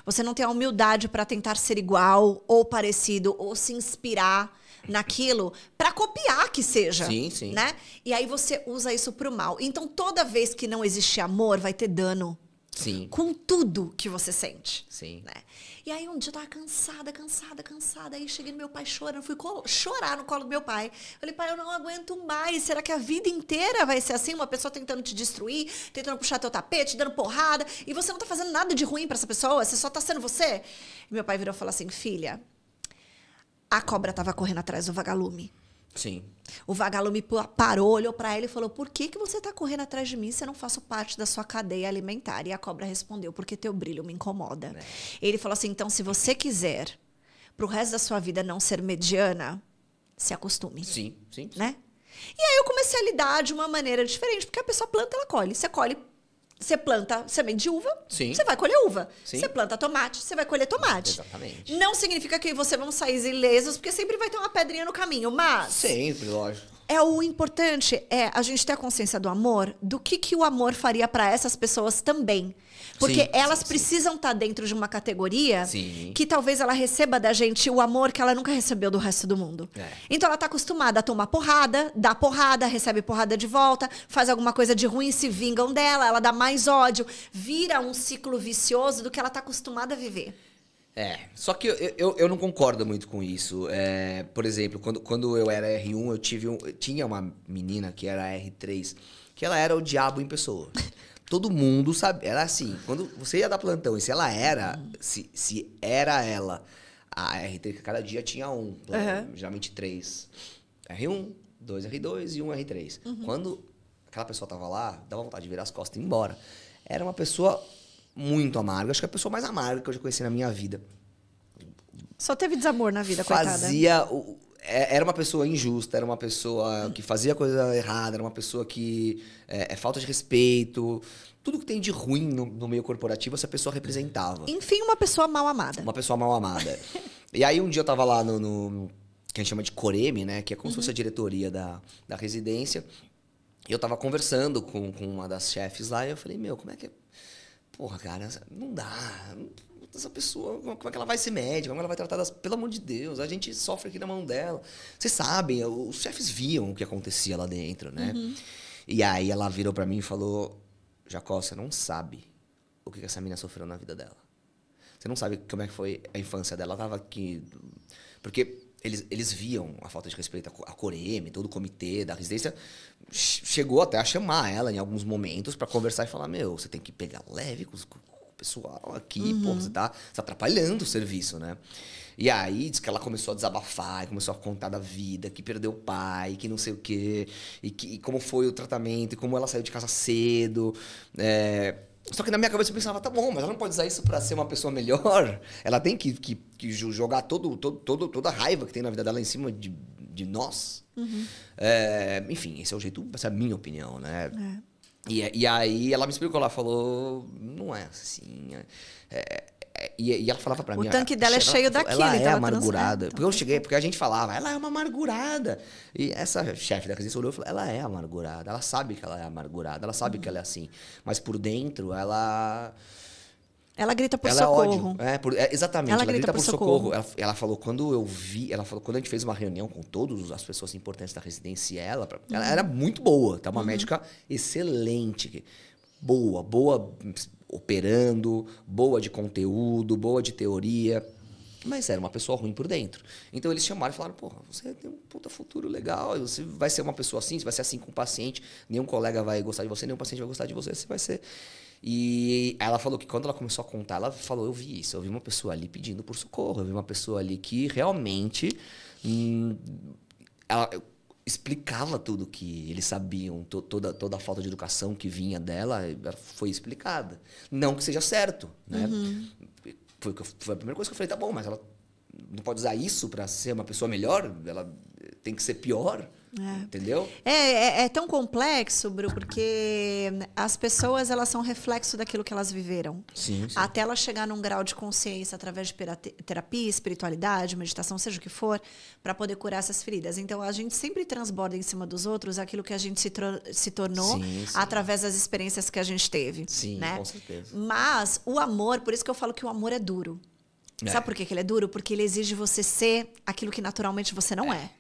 Você não tem a humildade para tentar ser igual ou parecido ou se inspirar naquilo para copiar que seja. Sim, sim. Né? E aí você usa isso pro mal. Então, toda vez que não existe amor, vai ter dano. Sim. Com tudo que você sente. Sim. Né? E aí, um dia eu tava cansada. Aí cheguei no meu pai chorando. Fui chorar no colo do meu pai. Eu falei, pai, eu não aguento mais. Será que a vida inteira vai ser assim? Uma pessoa tentando te destruir, tentando puxar teu tapete, dando porrada. E você não tá fazendo nada de ruim pra essa pessoa. Você só tá sendo você. E meu pai virou e falou assim, filha, a cobra tava correndo atrás do vagalume. Sim. O vagalume parou, olhou pra ele e falou, por que você tá correndo atrás de mim se eu não faço parte da sua cadeia alimentar? E a cobra respondeu, porque teu brilho me incomoda. Ele falou assim, então se você quiser pro resto da sua vida não ser mediana, se acostume. Sim. Né? E aí eu comecei a lidar de uma maneira diferente, porque a pessoa planta, ela colhe. Você planta semente de uva, você vai colher uva. Você planta tomate, você vai colher tomate. Exatamente. Não significa que você vão sair ilesos, porque sempre vai ter uma pedrinha no caminho, mas... Sempre, lógico. O importante é a gente ter a consciência do amor, do que o amor faria para essas pessoas também. Porque elas precisam estar dentro de uma categoria que talvez ela receba da gente o amor que ela nunca recebeu do resto do mundo. Então ela tá acostumada a tomar porrada, dá porrada, recebe porrada de volta, faz alguma coisa de ruim, se vingam dela, ela dá mais ódio, vira um ciclo vicioso do que ela tá acostumada a viver. Só que eu não concordo muito com isso. Por exemplo, quando eu era R1, eu tinha uma menina que era R3, que ela era o diabo em pessoa. Todo mundo sabe. Era assim, quando você ia dar plantão, e se ela era, se era ela, a R3, cada dia tinha geralmente 3. R1, 2 R2 e 1 R3. Quando aquela pessoa tava lá, dava vontade de virar as costas e ir embora. Era uma pessoa muito amarga. Acho que é a pessoa mais amarga que eu já conheci na minha vida. Só teve desamor na vida, coitada. Era uma pessoa injusta, era uma pessoa que fazia coisa errada, era uma pessoa que... falta de respeito. Tudo que tem de ruim no meio corporativo, essa pessoa representava. Enfim, uma pessoa mal amada. Uma pessoa mal amada. E aí, um dia eu tava lá no que a gente chama de Coreme, né? Que é como se fosse a diretoria da residência. E eu tava conversando com uma das chefes lá, e eu falei, como é que é? Porra, cara, não dá. Essa pessoa, como é que ela vai ser médica? Como ela vai tratar pelo amor de Deus, a gente sofre aqui na mão dela. Vocês sabem, os chefes viam o que acontecia lá dentro, né? E aí ela virou pra mim e falou, Jacó, você não sabe o que essa menina sofreu na vida dela. Você não sabe como é que foi a infância dela. Ela tava aqui... Porque eles viam a falta de respeito à Coreme, todo o comitê da residência. Chegou até a chamar ela em alguns momentos para conversar e falar, meu, você tem que pegar leve com o pessoal aqui, pô, você tá atrapalhando o serviço, né? E aí diz que ela começou a desabafar, começou a contar da vida, que perdeu o pai, que não sei o quê, e como foi o tratamento, e como ela saiu de casa cedo. Só que na minha cabeça eu pensava, tá bom, mas ela não pode usar isso pra ser uma pessoa melhor. Ela tem que jogar toda a raiva que tem na vida dela em cima de nós. Enfim, esse é o jeito, essa é a minha opinião, né? E aí ela me explicou, ela falou, não é assim... E ela falava pra mim... O tanque dela é cheio daquilo. Ela então é amargurada. Porque eu cheguei, porque a gente falava, ela é uma amargurada. E essa chefe da residência olhou e falou, ela é amargurada. Ela sabe que ela é amargurada. Ela sabe que ela é assim. Mas por dentro, ela grita por ela socorro. É ódio. Exatamente, ela grita por socorro. socorro. Ela falou, quando a gente fez uma reunião com todas as pessoas importantes da residência, ela era muito boa. Tá? Uma médica excelente. Boa operando, boa de conteúdo, boa de teoria, mas era uma pessoa ruim por dentro. Então eles chamaram e falaram, porra, você tem um puta futuro legal, você vai ser uma pessoa assim, você vai ser assim com o paciente, nenhum colega vai gostar de você, nenhum paciente vai gostar de você, você vai ser... E ela falou que quando ela começou a contar, ela falou, eu vi isso, eu vi uma pessoa ali pedindo por socorro, eu vi uma pessoa ali que realmente... ela explicava tudo que eles sabiam, toda a falta de educação que vinha dela foi explicada. Não que seja certo, né? Foi a primeira coisa que eu falei, tá bom, mas ela não pode usar isso para ser uma pessoa melhor? Ela tem que ser pior? Entendeu? É tão complexo, Bru, porque as pessoas, elas são reflexo daquilo que elas viveram. Sim. Até ela chegar num grau de consciência através de terapia, espiritualidade, meditação, seja o que for, para poder curar essas feridas. Então, a gente sempre transborda em cima dos outros aquilo que a gente se tornou através das experiências que a gente teve. Sim, né? Com certeza. Mas o amor, por isso que eu falo que o amor é duro. Sabe por que ele é duro? Porque ele exige você ser aquilo que naturalmente você não é.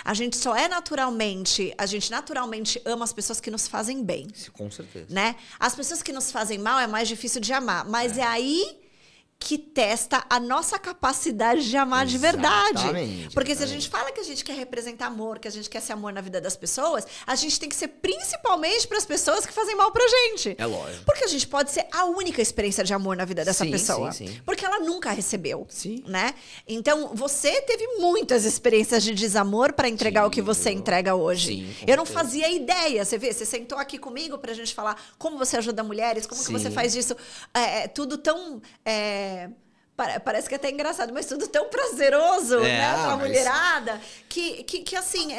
A gente naturalmente ama as pessoas que nos fazem bem. Com certeza. Né? As pessoas que nos fazem mal é mais difícil de amar. Mas é aí que testa a nossa capacidade de amar de verdade. Porque se a gente fala que a gente quer representar amor, que a gente quer ser amor na vida das pessoas, a gente tem que ser principalmente para as pessoas que fazem mal pra gente. É lógico. Porque a gente pode ser a única experiência de amor na vida dessa pessoa. Sim. Porque ela nunca recebeu. Sim. Né? Então, você teve muitas experiências de desamor para entregar o que você entrega hoje. Sim, eu não fazia ideia. Você vê, você sentou aqui comigo pra gente falar como você ajuda mulheres, como que você faz disso. Tudo tão... Parece que é até engraçado, mas tudo tão prazeroso, né, pra mulherada, que assim,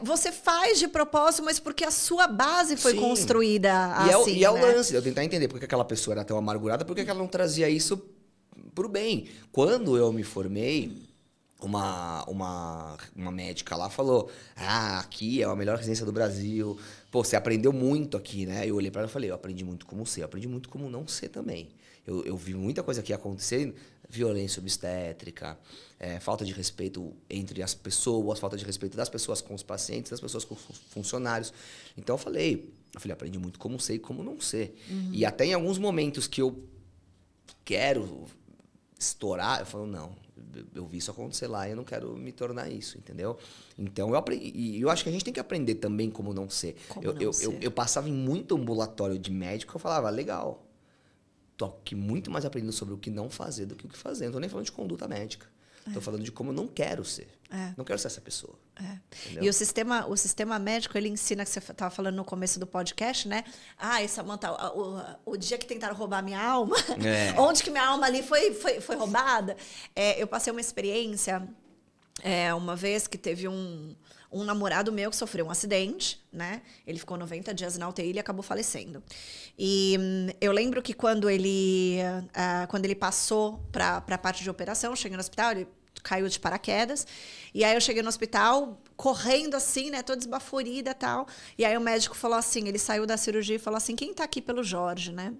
você faz de propósito, mas porque a sua base foi construída assim. E é o lance, eu tentar entender por que aquela pessoa era tão amargurada, por que ela não trazia isso pro bem. Quando eu me formei, uma médica lá falou, aqui é a melhor residência do Brasil, pô, você aprendeu muito aqui, né? Eu olhei pra ela e falei, eu aprendi muito como ser, eu aprendi muito como não ser também. Eu vi muita coisa aqui acontecer, violência obstétrica, falta de respeito entre as pessoas, falta de respeito das pessoas com os pacientes, das pessoas com os funcionários. Então eu falei, aprendi muito como ser e como não ser. E até em alguns momentos que eu quero estourar, eu falo, não, eu vi isso acontecer lá e eu não quero me tornar isso, entendeu? Então eu aprendi, e eu acho que a gente tem que aprender também como não ser. Eu passava em muito ambulatório de médico, eu falava, legal, tô aqui muito mais aprendendo sobre o que não fazer do que o que fazer. Não tô nem falando de conduta médica. Tô falando de como eu não quero ser. Não quero ser essa pessoa. E o sistema médico, ele ensina, que você estava falando no começo do podcast, né? Samantha, o dia que tentaram roubar minha alma, onde que minha alma ali foi roubada. Eu passei uma experiência, uma vez que teve um namorado meu que sofreu um acidente, né? Ele ficou 90 dias na UTI e acabou falecendo. E eu lembro que quando ele passou para a parte de operação, cheguei no hospital, ele caiu de paraquedas. E aí eu cheguei no hospital, correndo assim, né? Toda esbaforida e tal. E aí o médico falou assim, ele saiu da cirurgia e falou assim, quem tá aqui pelo Jorge, né?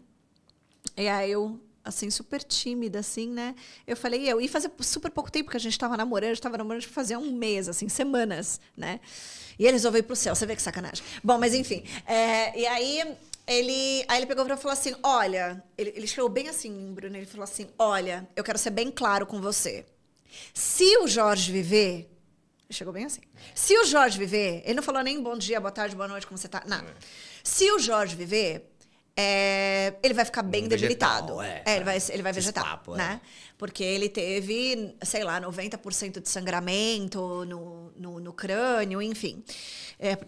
E aí eu... assim, super tímida, assim, né? Eu falei, e fazia super pouco tempo que a gente tava namorando, fazia um mês, assim, semanas, né? E ele resolveu ir pro céu, você vê que sacanagem. Bom, mas enfim. E aí, Aí ele pegou e falou assim, olha... Ele chegou bem assim, Bruno. Ele falou assim, olha, eu quero ser bem claro com você. Se o Jorge viver... Ele chegou bem assim. Se o Jorge viver... Ele não falou nem bom dia, boa tarde, boa noite, como você tá. Nada. Se o Jorge viver... ele vai ficar bem debilitado. Ele vai vegetar, papo, né? Porque ele teve, sei lá, 90% de sangramento no crânio, enfim.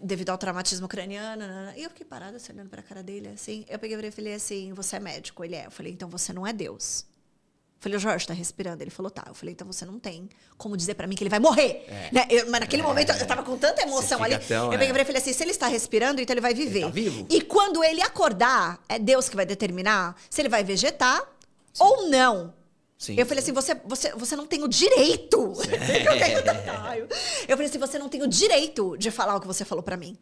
Devido ao traumatismo craniano. E eu fiquei parada, assim, olhando pra cara dele, assim. Eu peguei e falei assim, você é médico? Ele é. Eu falei, então você não é Deus. Eu falei, o Jorge tá respirando? Ele falou, tá. Eu falei, então você não tem como dizer pra mim que ele vai morrer. Né? Mas naquele momento eu tava com tanta emoção ali. Eu peguei e falei assim, se ele está respirando, então ele vai viver. Ele tá vivo. E quando ele acordar, é Deus que vai determinar se ele vai vegetar ou não. Sim, eu falei assim, você não tem o direito. Eu falei assim, você não tem o direito de falar o que você falou pra mim.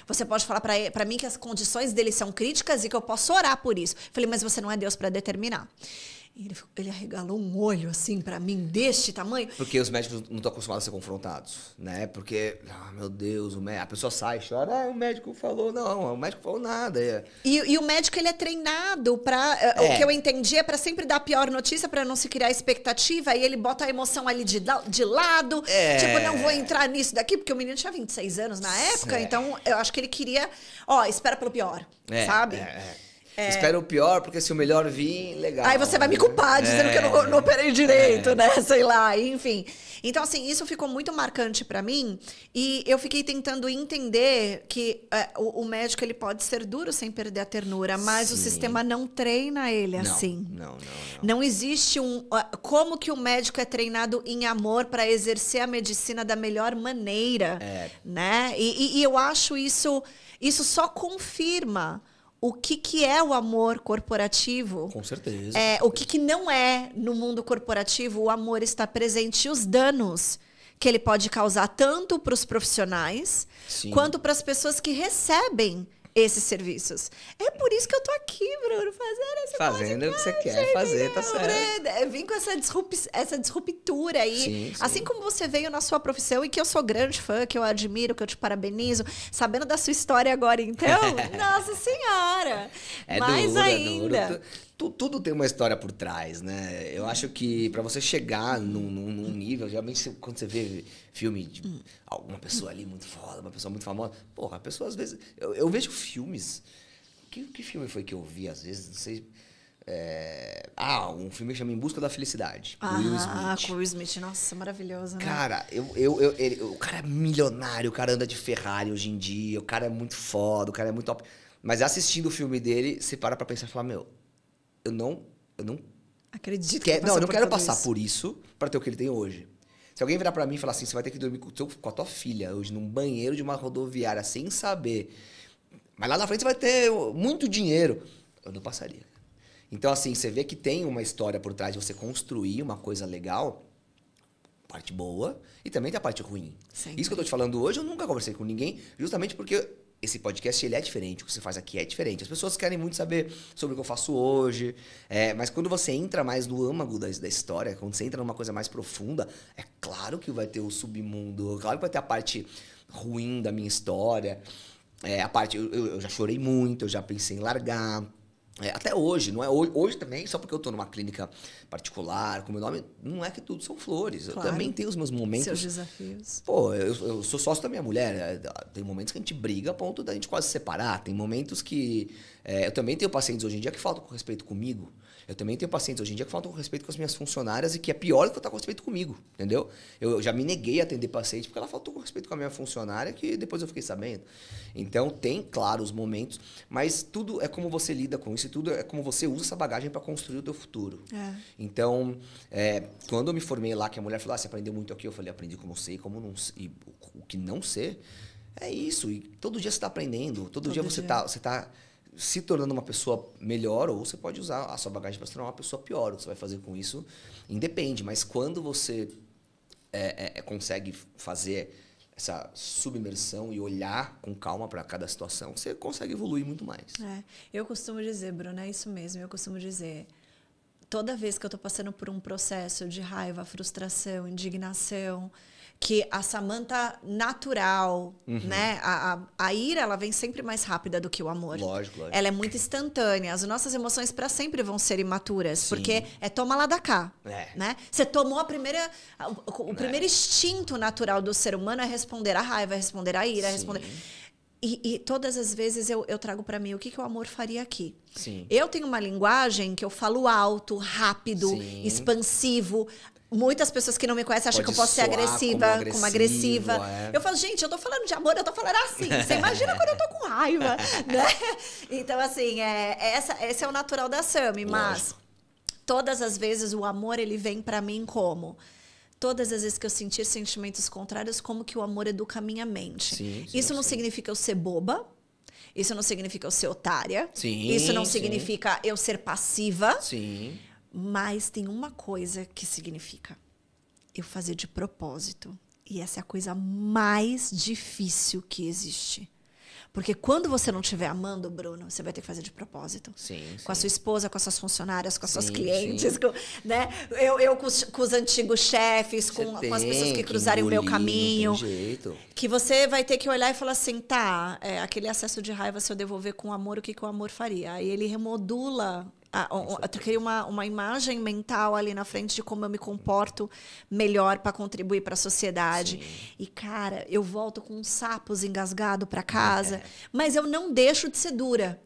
Você pode falar pra mim que as condições dele são críticas e que eu posso orar por isso. Eu falei, mas você não é Deus pra determinar. Ele arregalou um olho, assim, pra mim, deste tamanho. Porque os médicos não estão acostumados a ser confrontados, né? Porque, meu Deus, a pessoa sai, chora, o médico falou, não, o médico falou nada. E o médico, ele é treinado pra... O que eu entendi é pra sempre dar a pior notícia, pra não se criar expectativa, e ele bota a emoção ali de lado, tipo, não vou entrar nisso daqui, porque o menino tinha 26 anos na época, então eu acho que ele queria, espera pelo pior, sabe? Espera o pior, porque se o melhor vir, legal. Aí você vai me culpar, dizendo que eu não operei direito, né? Sei lá, enfim. Então, assim, isso ficou muito marcante pra mim. E eu fiquei tentando entender que o médico, ele pode ser duro sem perder a ternura, mas o sistema não treina ele assim. Não existe como que o médico é treinado em amor pra exercer a medicina da melhor maneira, né? E eu acho isso só confirma o que é o amor corporativo. Com certeza. O que não é no mundo corporativo, o amor está presente e os danos que ele pode causar tanto para os profissionais quanto para as pessoas que recebem esses serviços. É por isso que eu tô aqui, Bruno, fazendo o que você quer fazer, tá certo. Vim com essa disruptura aí. Sim. Assim como você veio na sua profissão e que eu sou grande fã, que eu admiro, que eu te parabenizo, sabendo da sua história agora, então, nossa senhora! Mais ainda. Tudo tem uma história por trás, né? Eu acho que pra você chegar num nível, geralmente quando você vê filme de alguma pessoa ali muito foda, uma pessoa muito famosa, porra, a pessoa às vezes... Eu vejo filmes... Que filme foi que eu vi às vezes? Não sei... um filme que chama Em Busca da Felicidade. Will Smith. Com Will Smith. Nossa, maravilhoso, né? Cara, o cara é milionário, o cara anda de Ferrari hoje em dia, o cara é muito foda, o cara é muito top. Mas assistindo o filme dele, você para pra pensar e fala, eu não acredito eu não quero passar por isso pra ter o que ele tem hoje. Se alguém virar pra mim e falar assim, você vai ter que dormir com a tua filha hoje num banheiro de uma rodoviária sem saber, mas lá na frente você vai ter muito dinheiro, eu não passaria. Então, assim, você vê que tem uma história por trás de você construir uma coisa legal, parte boa, e também tem a parte ruim. Sempre. Isso que eu tô te falando hoje, eu nunca conversei com ninguém, justamente porque esse podcast, ele é diferente. O que você faz aqui é diferente. As pessoas querem muito saber sobre o que eu faço hoje, mas quando você entra mais no âmago da história, quando você entra numa coisa mais profunda, é claro que vai ter o submundo, claro que vai ter a parte ruim da minha história, a parte... Eu já chorei muito, eu já pensei em largar. Até hoje, não é hoje também, só porque eu tô numa clínica particular, com meu nome, não é que tudo são flores. Claro. Eu também tenho os meus momentos. Seus desafios. Pô, eu sou sócio da minha mulher. Tem momentos que a gente briga a ponto da gente quase se separar. Tem momentos que... eu também tenho pacientes hoje em dia que faltam com respeito comigo. Eu também tenho pacientes hoje em dia que faltam com respeito com as minhas funcionárias e que é pior do que faltar com respeito comigo, entendeu? Eu já me neguei a atender paciente porque ela faltou com respeito com a minha funcionária que depois eu fiquei sabendo. Então, tem, claro, os momentos, mas tudo é como você lida com isso e tudo é como você usa essa bagagem para construir o teu futuro. Então, quando eu me formei lá, que a mulher falou, você aprendeu muito aqui, eu falei, aprendi como sei, como não sei. E o que não sei é isso. E todo dia você está aprendendo, todo dia você tá se tornando uma pessoa melhor, ou você pode usar a sua bagagem para se tornar uma pessoa pior. O que você vai fazer com isso independe. Mas quando você consegue fazer essa submersão e olhar com calma para cada situação, você consegue evoluir muito mais. Eu costumo dizer, Bruno, é isso mesmo. Eu costumo dizer, toda vez que eu tô passando por um processo de raiva, frustração, indignação, que a Samantha natural, né? A ira, ela vem sempre mais rápida do que o amor. Lógico. Ela é muito instantânea. As nossas emoções para sempre vão ser imaturas, Sim. porque é toma lá da cá, É. né? Você tomou o primeiro instinto natural do ser humano é responder à raiva, é responder à ira, é responder... E todas as vezes eu trago para mim o que o amor faria aqui. Sim. Eu tenho uma linguagem que eu falo alto, rápido, Sim. expansivo. Muitas pessoas que não me conhecem acham Pode que eu posso ser soar agressiva, como como agressiva. é. Eu falo, gente, eu tô falando de amor, eu tô falando assim. Você imagina quando eu tô com raiva, né? Então, assim, esse é o natural da Sami. Mas todas as vezes o amor, ele vem pra mim como... Todas as vezes que eu sentir sentimentos contrários, como que o amor educa a minha mente. Sim, Isso não significa eu ser boba. Isso não significa eu ser otária. Sim, Isso não sim. significa eu ser passiva. Sim. Mas tem uma coisa que significa eu fazer de propósito. E essa é a coisa mais difícil que existe. Porque quando você não estiver amando, Bruno, você vai ter que fazer de propósito. Sim. Com a sua esposa, com as suas funcionárias, com as suas Sim, clientes, com, né? Eu com os antigos chefes, com as pessoas que cruzarem o meu caminho. Não tem jeito. Que você vai ter que olhar e falar assim, tá, aquele acesso de raiva, se eu devolver com amor, o que o amor faria? Aí ele remodula... Eu queria uma imagem mental ali na frente de como eu me comporto melhor para contribuir para a sociedade. Sim. E, cara, eu volto com uns sapos engasgados para casa, mas eu não deixo de ser dura.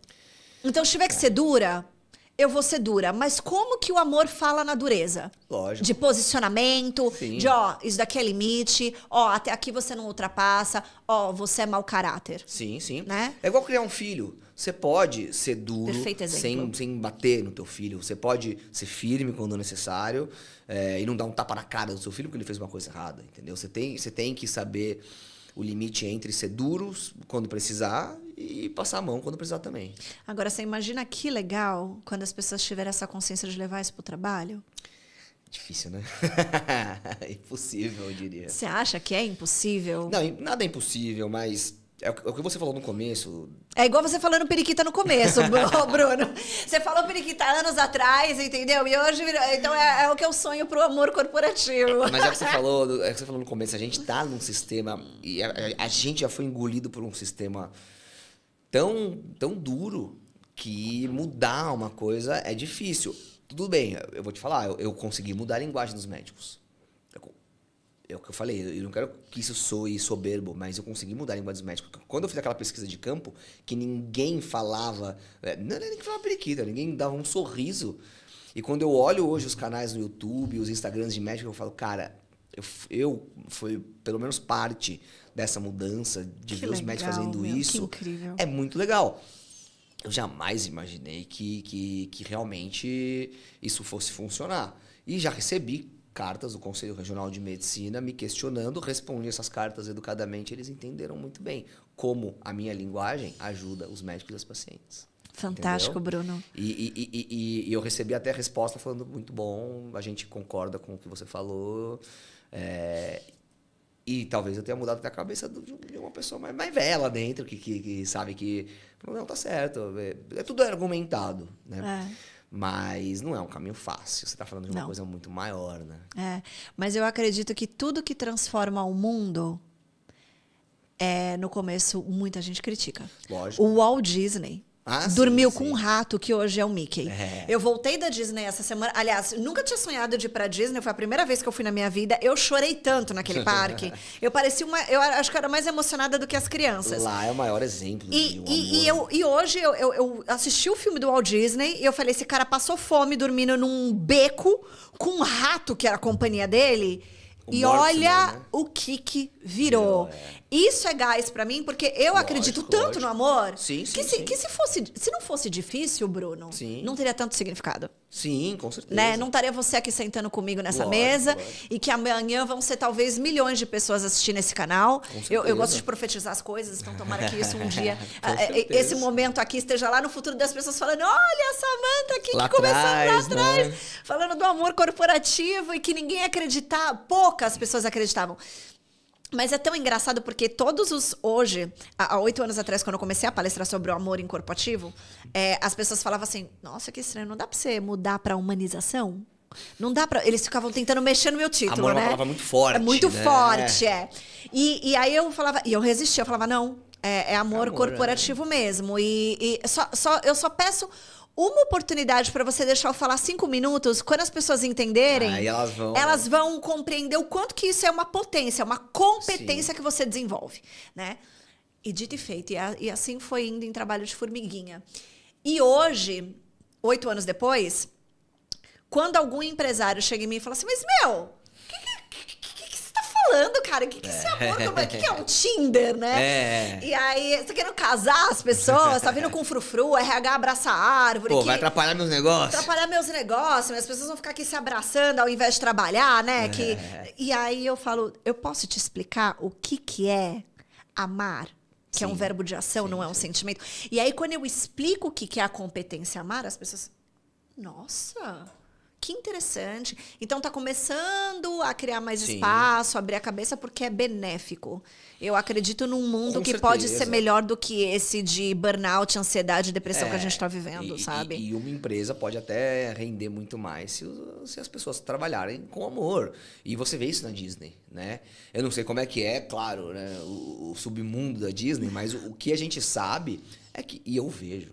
Então, se tiver que ser dura, eu vou ser dura. Mas como que o amor fala na dureza? Lógico. De posicionamento, Sim. de, isso daqui é limite, até aqui você não ultrapassa, você é mau caráter. Sim, sim. Né? É igual criar um filho. Você pode ser duro, sem bater no teu filho. Você pode ser firme quando necessário e não dar um tapa na cara do seu filho porque ele fez uma coisa errada, entendeu? Você tem que saber o limite entre ser duro quando precisar e passar a mão quando precisar também. Agora, você imagina que legal quando as pessoas tiverem essa consciência de levar isso pro trabalho? Difícil, né? Impossível, eu diria. Você acha que é impossível? Não, nada é impossível, mas... É o que você falou no começo. É igual você falando periquita no começo, Bruno. Você falou periquita anos atrás, entendeu? E hoje, então é o que eu sonho pro amor corporativo. Mas é o que você falou no começo. A gente tá num sistema e a gente já foi engolido por um sistema tão duro que mudar uma coisa é difícil. Tudo bem, eu vou te falar, eu consegui mudar a linguagem dos médicos. É o que eu falei, eu não quero que isso soe soberbo, mas eu consegui mudar a linguagem dos médicos. Quando eu fiz aquela pesquisa de campo, que ninguém falava, não era nem que falava periquita, ninguém dava um sorriso. E quando eu olho hoje os canais no YouTube, os Instagrams de médico, eu falo, cara, eu fui pelo menos parte dessa mudança, de ver os médicos fazendo isso. Que incrível. É muito legal. Eu jamais imaginei que realmente isso fosse funcionar. E já recebi cartas do Conselho Regional de Medicina me questionando, respondi essas cartas educadamente, eles entenderam muito bem como a minha linguagem ajuda os médicos e as pacientes. Fantástico, entendeu? Bruno. E eu recebi até resposta falando, muito bom, a gente concorda com o que você falou, e talvez eu tenha mudado até a cabeça de uma pessoa mais velha lá dentro, que sabe que não, tá certo, tudo argumentado, né? Mas não é um caminho fácil. Você está falando de uma coisa muito maior, né? Mas eu acredito que tudo que transforma o mundo, no começo, muita gente critica. Lógico. O Walt Disney dormiu com um rato, que hoje é o Mickey. Eu voltei da Disney essa semana. Aliás, nunca tinha sonhado de ir pra Disney. Foi a primeira vez que eu fui na minha vida. Eu chorei tanto naquele parque. Eu parecia eu acho que eu era mais emocionada do que as crianças. Lá é o maior exemplo de um amor. E hoje eu assisti o filme do Walt Disney e eu falei, esse cara passou fome dormindo num beco com um rato que era a companhia dele. E olha o que virou. Isso é gás pra mim, porque eu acredito tanto no amor que se não fosse difícil, Bruno, não teria tanto significado. Sim, com certeza. Né? Não estaria você aqui sentando comigo nessa mesa e que amanhã vão ser talvez milhões de pessoas assistindo esse canal. Eu gosto de profetizar as coisas, então tomara que isso um dia, esse momento aqui esteja lá no futuro das pessoas falando, olha a Samantha aqui que começou lá atrás, né? Falando do amor corporativo e que ninguém acreditava, poucas pessoas acreditavam. Mas é tão engraçado porque hoje, há 8 anos atrás, quando eu comecei a palestrar sobre o amor incorporativo, as pessoas falavam assim, nossa, que estranho, não dá pra você mudar pra humanização? Não dá pra... Eles ficavam tentando mexer no meu título, amor né? É uma palavra muito forte, muito né? forte, E aí eu falava, e eu resistia, eu falava, não, é amor corporativo mesmo. Eu só peço uma oportunidade para você deixar eu falar 5 minutos, quando as pessoas entenderem, aí elas vão compreender o quanto que isso é uma potência, uma competência que você desenvolve, né? E dito e feito, e assim foi indo em trabalho de formiguinha. E hoje, 8 anos depois, quando algum empresário chega em mim e fala assim, mas meu, falando, cara, o que é esse amor? O que é um Tinder, né? E aí, você querendo casar as pessoas, tá vindo com frufru, RH abraça a árvore. Pô, vai atrapalhar meus negócios. Atrapalhar meus negócios, as pessoas vão ficar aqui se abraçando ao invés de trabalhar, né? E aí eu falo, eu posso te explicar o que é amar? Que é um verbo de ação, não é um sentimento. E aí, quando eu explico o que é a competência amar, as pessoas... Nossa... Que interessante. Então, tá começando a criar mais espaço, abrir a cabeça, porque é benéfico. Eu acredito num mundo que pode ser melhor do que esse de burnout, ansiedade e depressão que a gente tá vivendo, sabe? E uma empresa pode até render muito mais se as pessoas trabalharem com amor. E você vê isso na Disney, né? Eu não sei como é que é, claro, né? O submundo da Disney, mas o que a gente sabe... E eu vejo,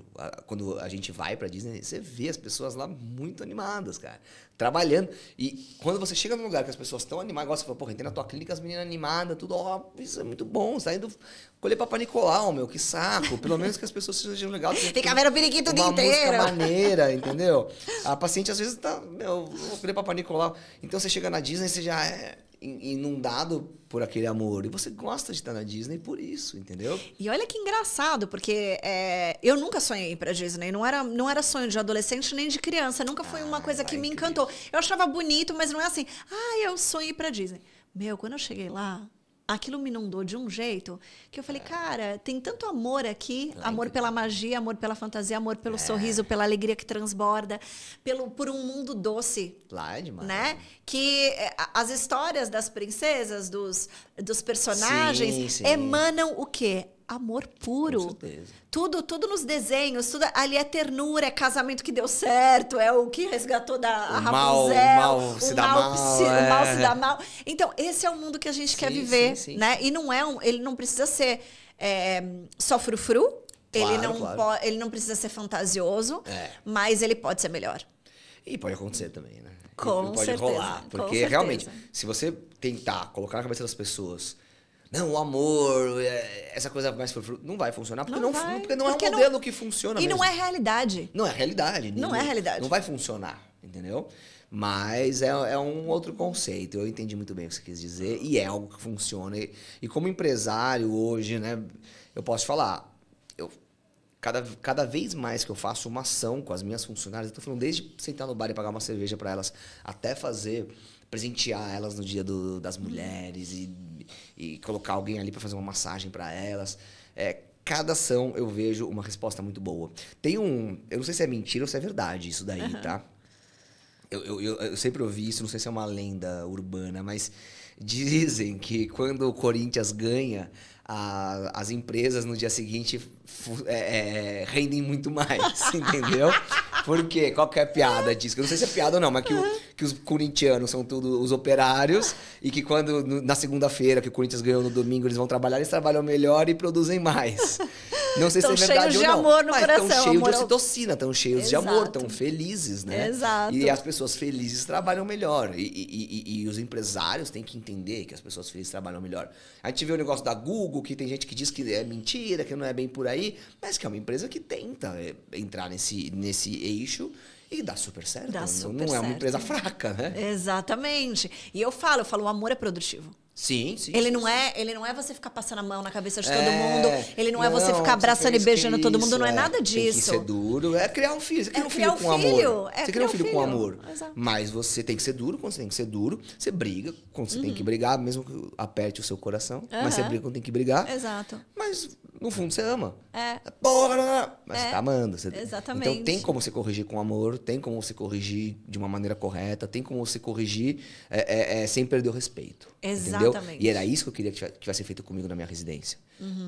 quando a gente vai pra Disney, você vê as pessoas lá muito animadas, cara, trabalhando. E quando você chega num lugar que as pessoas estão animadas, igual você fala, porra, entrei na tua clínica, as meninas animadas, tudo, isso é muito bom, você tá indo colher Papai Nicolau, meu, que saco. Pelo menos que as pessoas sejam legais. Fica vendo o periquito o dia inteiro. Uma música maneira, entendeu? A paciente às vezes tá, vou colher Papai Nicolau. Então você chega na Disney, você já é inundado por aquele amor. E você gosta de estar na Disney por isso, entendeu? E olha que engraçado, porque eu nunca sonhei pra Disney. Não era sonho de adolescente nem de criança. Nunca foi uma coisa que me encantou. Eu achava bonito, mas não é assim, eu sonhei pra Disney. Meu, quando eu cheguei lá, aquilo me inundou de um jeito que eu falei, cara, tem tanto amor aqui, amor pela magia, amor pela fantasia, amor pelo sorriso, pela alegria que transborda, por um mundo doce. Lá é demais. Né? Que as histórias das princesas, dos personagens, emanam o quê? Amor puro. Com certeza. Tudo nos desenhos, tudo ali é ternura, é casamento que deu certo, é o que resgatou da Rapunzel. O mal se dá mal. Então, esse é o mundo que a gente quer viver, né? E ele não precisa ser só frufru, ele não precisa ser fantasioso, mas ele pode ser melhor. E pode acontecer também, né? Pode rolar. Porque realmente, se você tentar colocar na cabeça das pessoas... Não, o amor, essa coisa mais... Não vai funcionar, porque não é um modelo que funciona mesmo. E não é realidade. Não é realidade. Não é realidade. Não vai funcionar, entendeu? Mas é um outro conceito. Eu entendi muito bem o que você quis dizer. E é algo que funciona. E como empresário hoje, né? Eu posso falar... Cada vez mais que eu faço uma ação com as minhas funcionárias, eu tô falando desde sentar no bar e pagar uma cerveja para elas, até presentear elas no Dia das Mulheres e colocar alguém ali para fazer uma massagem para elas. Cada ação eu vejo uma resposta muito boa. Eu não sei se é mentira ou se é verdade isso daí, tá? Eu sempre ouvi isso, não sei se é uma lenda urbana, mas dizem que quando o Corinthians ganha, as empresas no dia seguinte rendem muito mais, entendeu? Porque qual que é a piada disso? Eu não sei se é piada ou não, mas que os corintianos são tudo os operários e que quando na segunda-feira que o Corinthians ganhou no domingo, eles vão trabalhar, eles trabalham melhor e produzem mais. Não sei se é verdade ou não. Estão cheios de amor no coração. Estão cheios de ocitocina, estão cheios de amor, estão felizes, né? Exato. E as pessoas felizes trabalham melhor. E os empresários têm que entender que as pessoas felizes trabalham melhor. A gente vê o negócio da Google, que tem gente que diz que é mentira, que não é bem por aí, mas que é uma empresa que tenta entrar nesse eixo e dá super certo. Não é uma empresa fraca, né? Exatamente. E eu falo, o amor é produtivo. Sim. Ele não é você ficar passando a mão na cabeça de todo mundo. Ele não é você ficar abraçando e beijando todo mundo. Não é nada disso. Tem que ser duro. É criar um filho. Você cria um filho com amor. Você cria um filho com amor. Exato. Mas você tem que ser duro quando você tem que ser duro. Você briga quando você tem que brigar, mesmo que aperte o seu coração. Mas você briga quando tem que brigar. Exato. Mas no fundo você ama. É. Porra! Mas você tá amando. Exatamente. Então tem como você corrigir com amor, tem como você corrigir de uma maneira correta, tem como você corrigir sem perder o respeito. Exatamente. Entendeu? E era isso que eu queria que tivesse feito comigo na minha residência.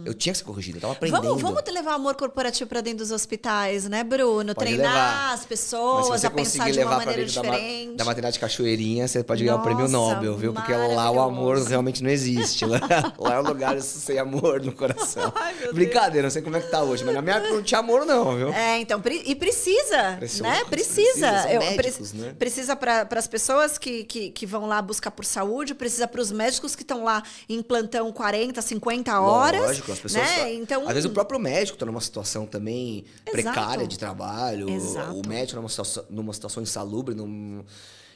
Eu tinha que ser corrigido, eu tava aprendendo. Vamos levar o amor corporativo para dentro dos hospitais, né, Bruno? Pode Treinar levar. as pessoas a pensar de uma maneira diferente. Da maternidade Cachoeirinha, você pode ganhar o prêmio Nossa, Nobel, viu? Porque lá o amor realmente não existe. Lá é um lugar sem amor no coração. Ai, meu Brincadeira, não sei como é que tá hoje, mas na minha época não tinha amor não, viu? Então, e precisa, né? Precisa. São médicos, né? Precisa para as pessoas que vão lá buscar por saúde, precisa para os médicos que estão lá em plantão 40, 50 horas. Lógico, as pessoas... Né? Então, às vezes o próprio médico está numa situação também precária de trabalho. Exato. O médico numa situação insalubre.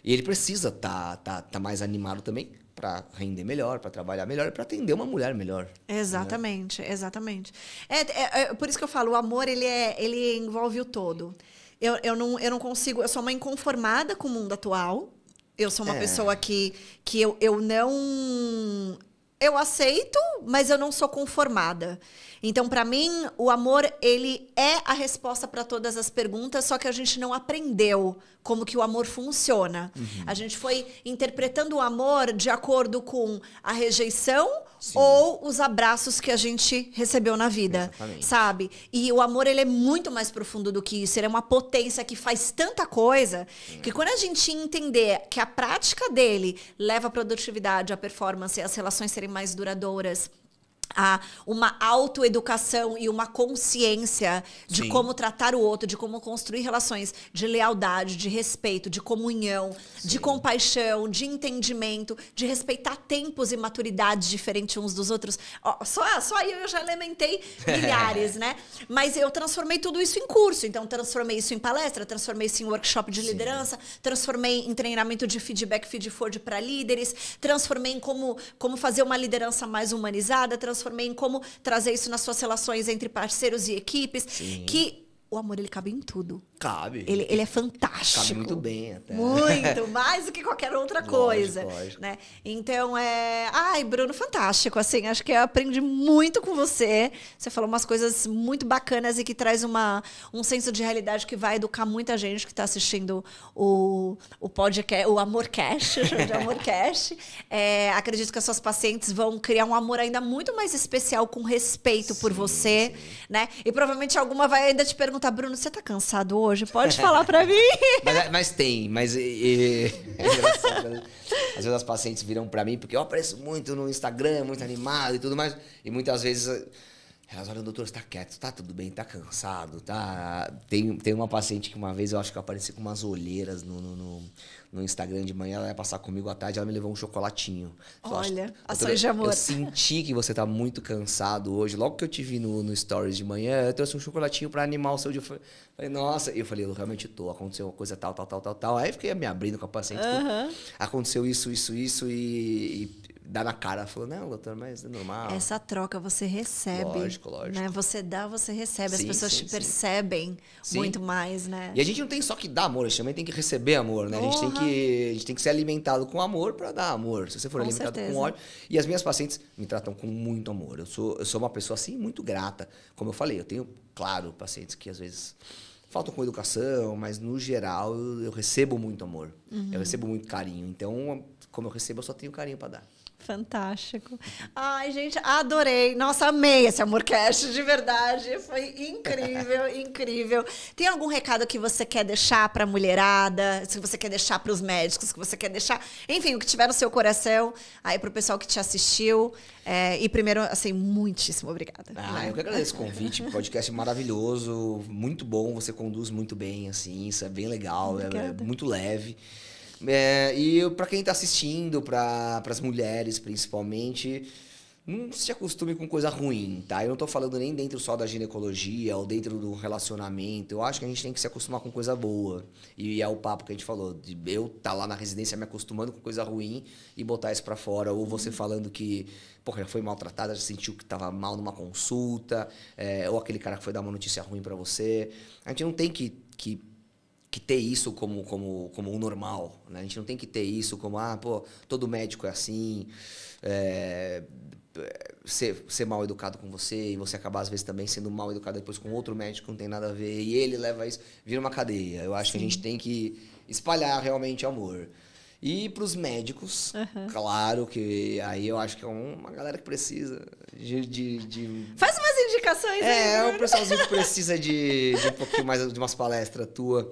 E ele precisa tá mais animado também para render melhor, para trabalhar melhor e para atender uma mulher melhor. Exatamente, né? Exatamente. Por isso que eu falo, o amor, ele envolve o todo. Eu não consigo... Eu sou uma inconformada com o mundo atual. Eu sou uma pessoa que eu não... Eu aceito, mas eu não sou conformada. Então, para mim, o amor, ele é a resposta para todas as perguntas, só que a gente não aprendeu como que o amor funciona. A gente foi interpretando o amor de acordo com a rejeição ou os abraços que a gente recebeu na vida, sabe? E o amor, ele é muito mais profundo do que isso. Ele é uma potência que faz tanta coisa que quando a gente entender que a prática dele leva a produtividade, a performance, as relações serem mais duradouras, a uma autoeducação e uma consciência de como tratar o outro, de como construir relações de lealdade, de respeito, de comunhão, de compaixão, de entendimento, de respeitar tempos e maturidades diferentes uns dos outros. Só aí eu já elementei milhares, né? Mas eu transformei tudo isso em curso. Então, transformei isso em palestra, transformei isso em workshop de liderança, transformei em treinamento de feedback, feed-forward para líderes, transformei em como fazer uma liderança mais humanizada, transformei em como trazer isso nas suas relações entre parceiros e equipes. Que o amor, ele cabe em tudo. Cabe. Ele é fantástico. Cabe muito bem até. Muito, mais do que qualquer outra coisa. Lógico. Né? Então, Ai, Bruno, fantástico. Assim, acho que eu aprendi muito com você. Você falou umas coisas muito bacanas e que traz um senso de realidade que vai educar muita gente que está assistindo o podcast, o Amorcast, de Amorcast. Acredito que as suas pacientes vão criar um amor ainda muito mais especial, com respeito por você. Né? E provavelmente alguma vai ainda te perguntar, Bruno, você tá cansado hoje? Pode falar pra mim? Mas tem, é engraçado. Às vezes as pacientes viram pra mim, porque eu apareço muito no Instagram, muito animado e tudo mais, e muitas vezes elas olham, doutor, você tá quieto, tá tudo bem, tá cansado, tá... Tem uma paciente que uma vez eu acho que eu apareci com umas olheiras no Instagram de manhã, ela ia passar comigo à tarde, ela me levou um chocolatinho. Olha, ações de amor. Eu senti que você tá muito cansado hoje. Logo que eu te vi no Stories de manhã, eu trouxe um chocolatinho pra animar o seu dia. Eu falei, nossa. E eu falei, eu realmente tô. Aconteceu uma coisa tal. Aí fiquei me abrindo com a paciente. Aconteceu isso e dá na cara. Ela falou, não, doutor, mas é normal. Essa troca você recebe. Lógico. Né? Você dá, você recebe. As pessoas te percebem muito mais, né? E a gente não tem só que dar amor, a gente também tem que receber amor, né? A gente tem que ser alimentado com amor para dar amor. Se você for alimentado com ódio... E as minhas pacientes me tratam com muito amor. Eu sou uma pessoa, assim, muito grata. Como eu falei, eu tenho, claro, pacientes que às vezes faltam com educação, mas no geral eu recebo muito amor. Eu recebo muito carinho. Então, como eu recebo, eu só tenho carinho para dar. Fantástico. Ai, gente, adorei. Nossa, amei esse Amorcast, de verdade. Foi incrível, incrível. Tem algum recado que você quer deixar para a mulherada? Se você quer deixar para os médicos, que você quer deixar... Enfim, o que tiver no seu coração, aí para o pessoal que te assistiu. E primeiro, assim, muitíssimo obrigada. Eu que agradeço o convite. Podcast maravilhoso, muito bom. Você conduz muito bem, assim. Isso é bem legal, é muito leve. E para quem está assistindo, para as mulheres principalmente, não se acostume com coisa ruim, tá? Eu não estou falando nem dentro só da ginecologia ou dentro do relacionamento. Eu acho que a gente tem que se acostumar com coisa boa. E é o papo que a gente falou, de eu estar lá na residência me acostumando com coisa ruim e botar isso para fora. Ou você falando que, porra, já foi maltratada, já sentiu que estava mal numa consulta, ou aquele cara que foi dar uma notícia ruim para você. A gente não tem que que ter isso como um normal, né? A gente não tem que ter isso como, todo médico é assim, ser mal educado com você e você acabar, às vezes, também sendo mal educado depois com outro médico que não tem nada a ver e ele leva isso, vira uma cadeia. Eu acho que a gente tem que espalhar realmente amor. E para os médicos, claro que aí eu acho que é uma galera que precisa de... Faz umas indicações aí. O pessoalzinho que precisa de um pouquinho mais de umas palestras tuas.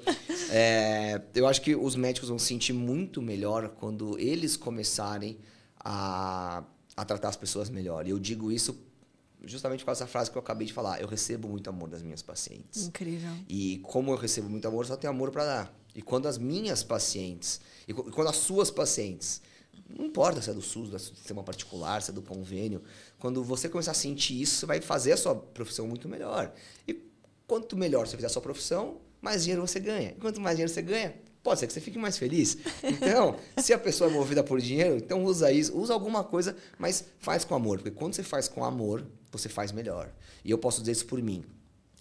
Eu acho que os médicos vão se sentir muito melhor quando eles começarem a tratar as pessoas melhor. E eu digo isso justamente com essa frase que eu acabei de falar. Eu recebo muito amor das minhas pacientes. Incrível. E como eu recebo muito amor, só tenho amor para dar. E quando as minhas pacientes, e quando as suas pacientes, não importa se é do SUS, do sistema particular, se é do convênio, quando você começar a sentir isso, você vai fazer a sua profissão muito melhor. E quanto melhor você fizer a sua profissão, mais dinheiro você ganha. E quanto mais dinheiro você ganha, pode ser que você fique mais feliz. Então, se a pessoa é movida por dinheiro, então usa isso, usa alguma coisa, mas faz com amor. Porque quando você faz com amor, você faz melhor. E eu posso dizer isso por mim.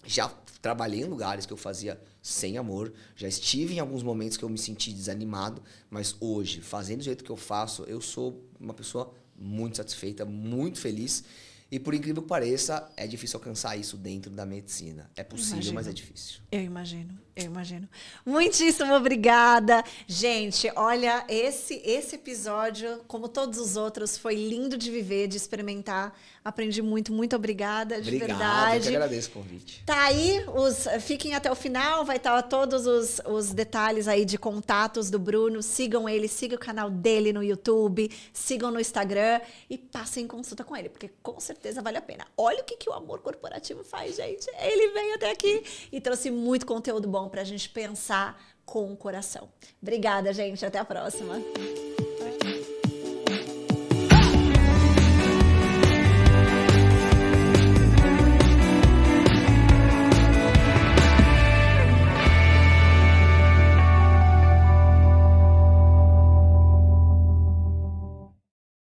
Já trabalhei em lugares que eu fazia sem amor, já estive em alguns momentos que eu me senti desanimado, mas hoje, fazendo do jeito que eu faço, eu sou uma pessoa muito satisfeita, muito feliz. E por incrível que pareça, é difícil alcançar isso dentro da medicina. É possível, mas é difícil. Eu imagino. Muitíssimo obrigada. Gente, olha, esse episódio, como todos os outros, foi lindo de viver, de experimentar. Aprendi muito, muito obrigada, de verdade. Eu que agradeço o convite. Tá aí, fiquem até o final, vai estar todos os detalhes aí de contatos do Bruno. Sigam ele, sigam o canal dele no YouTube, sigam no Instagram e passem consulta com ele, porque com certeza vale a pena. Olha o que o amor corporativo faz, gente. Ele veio até aqui e trouxe muito conteúdo bom pra gente pensar com o coração. Obrigada, gente. Até a próxima.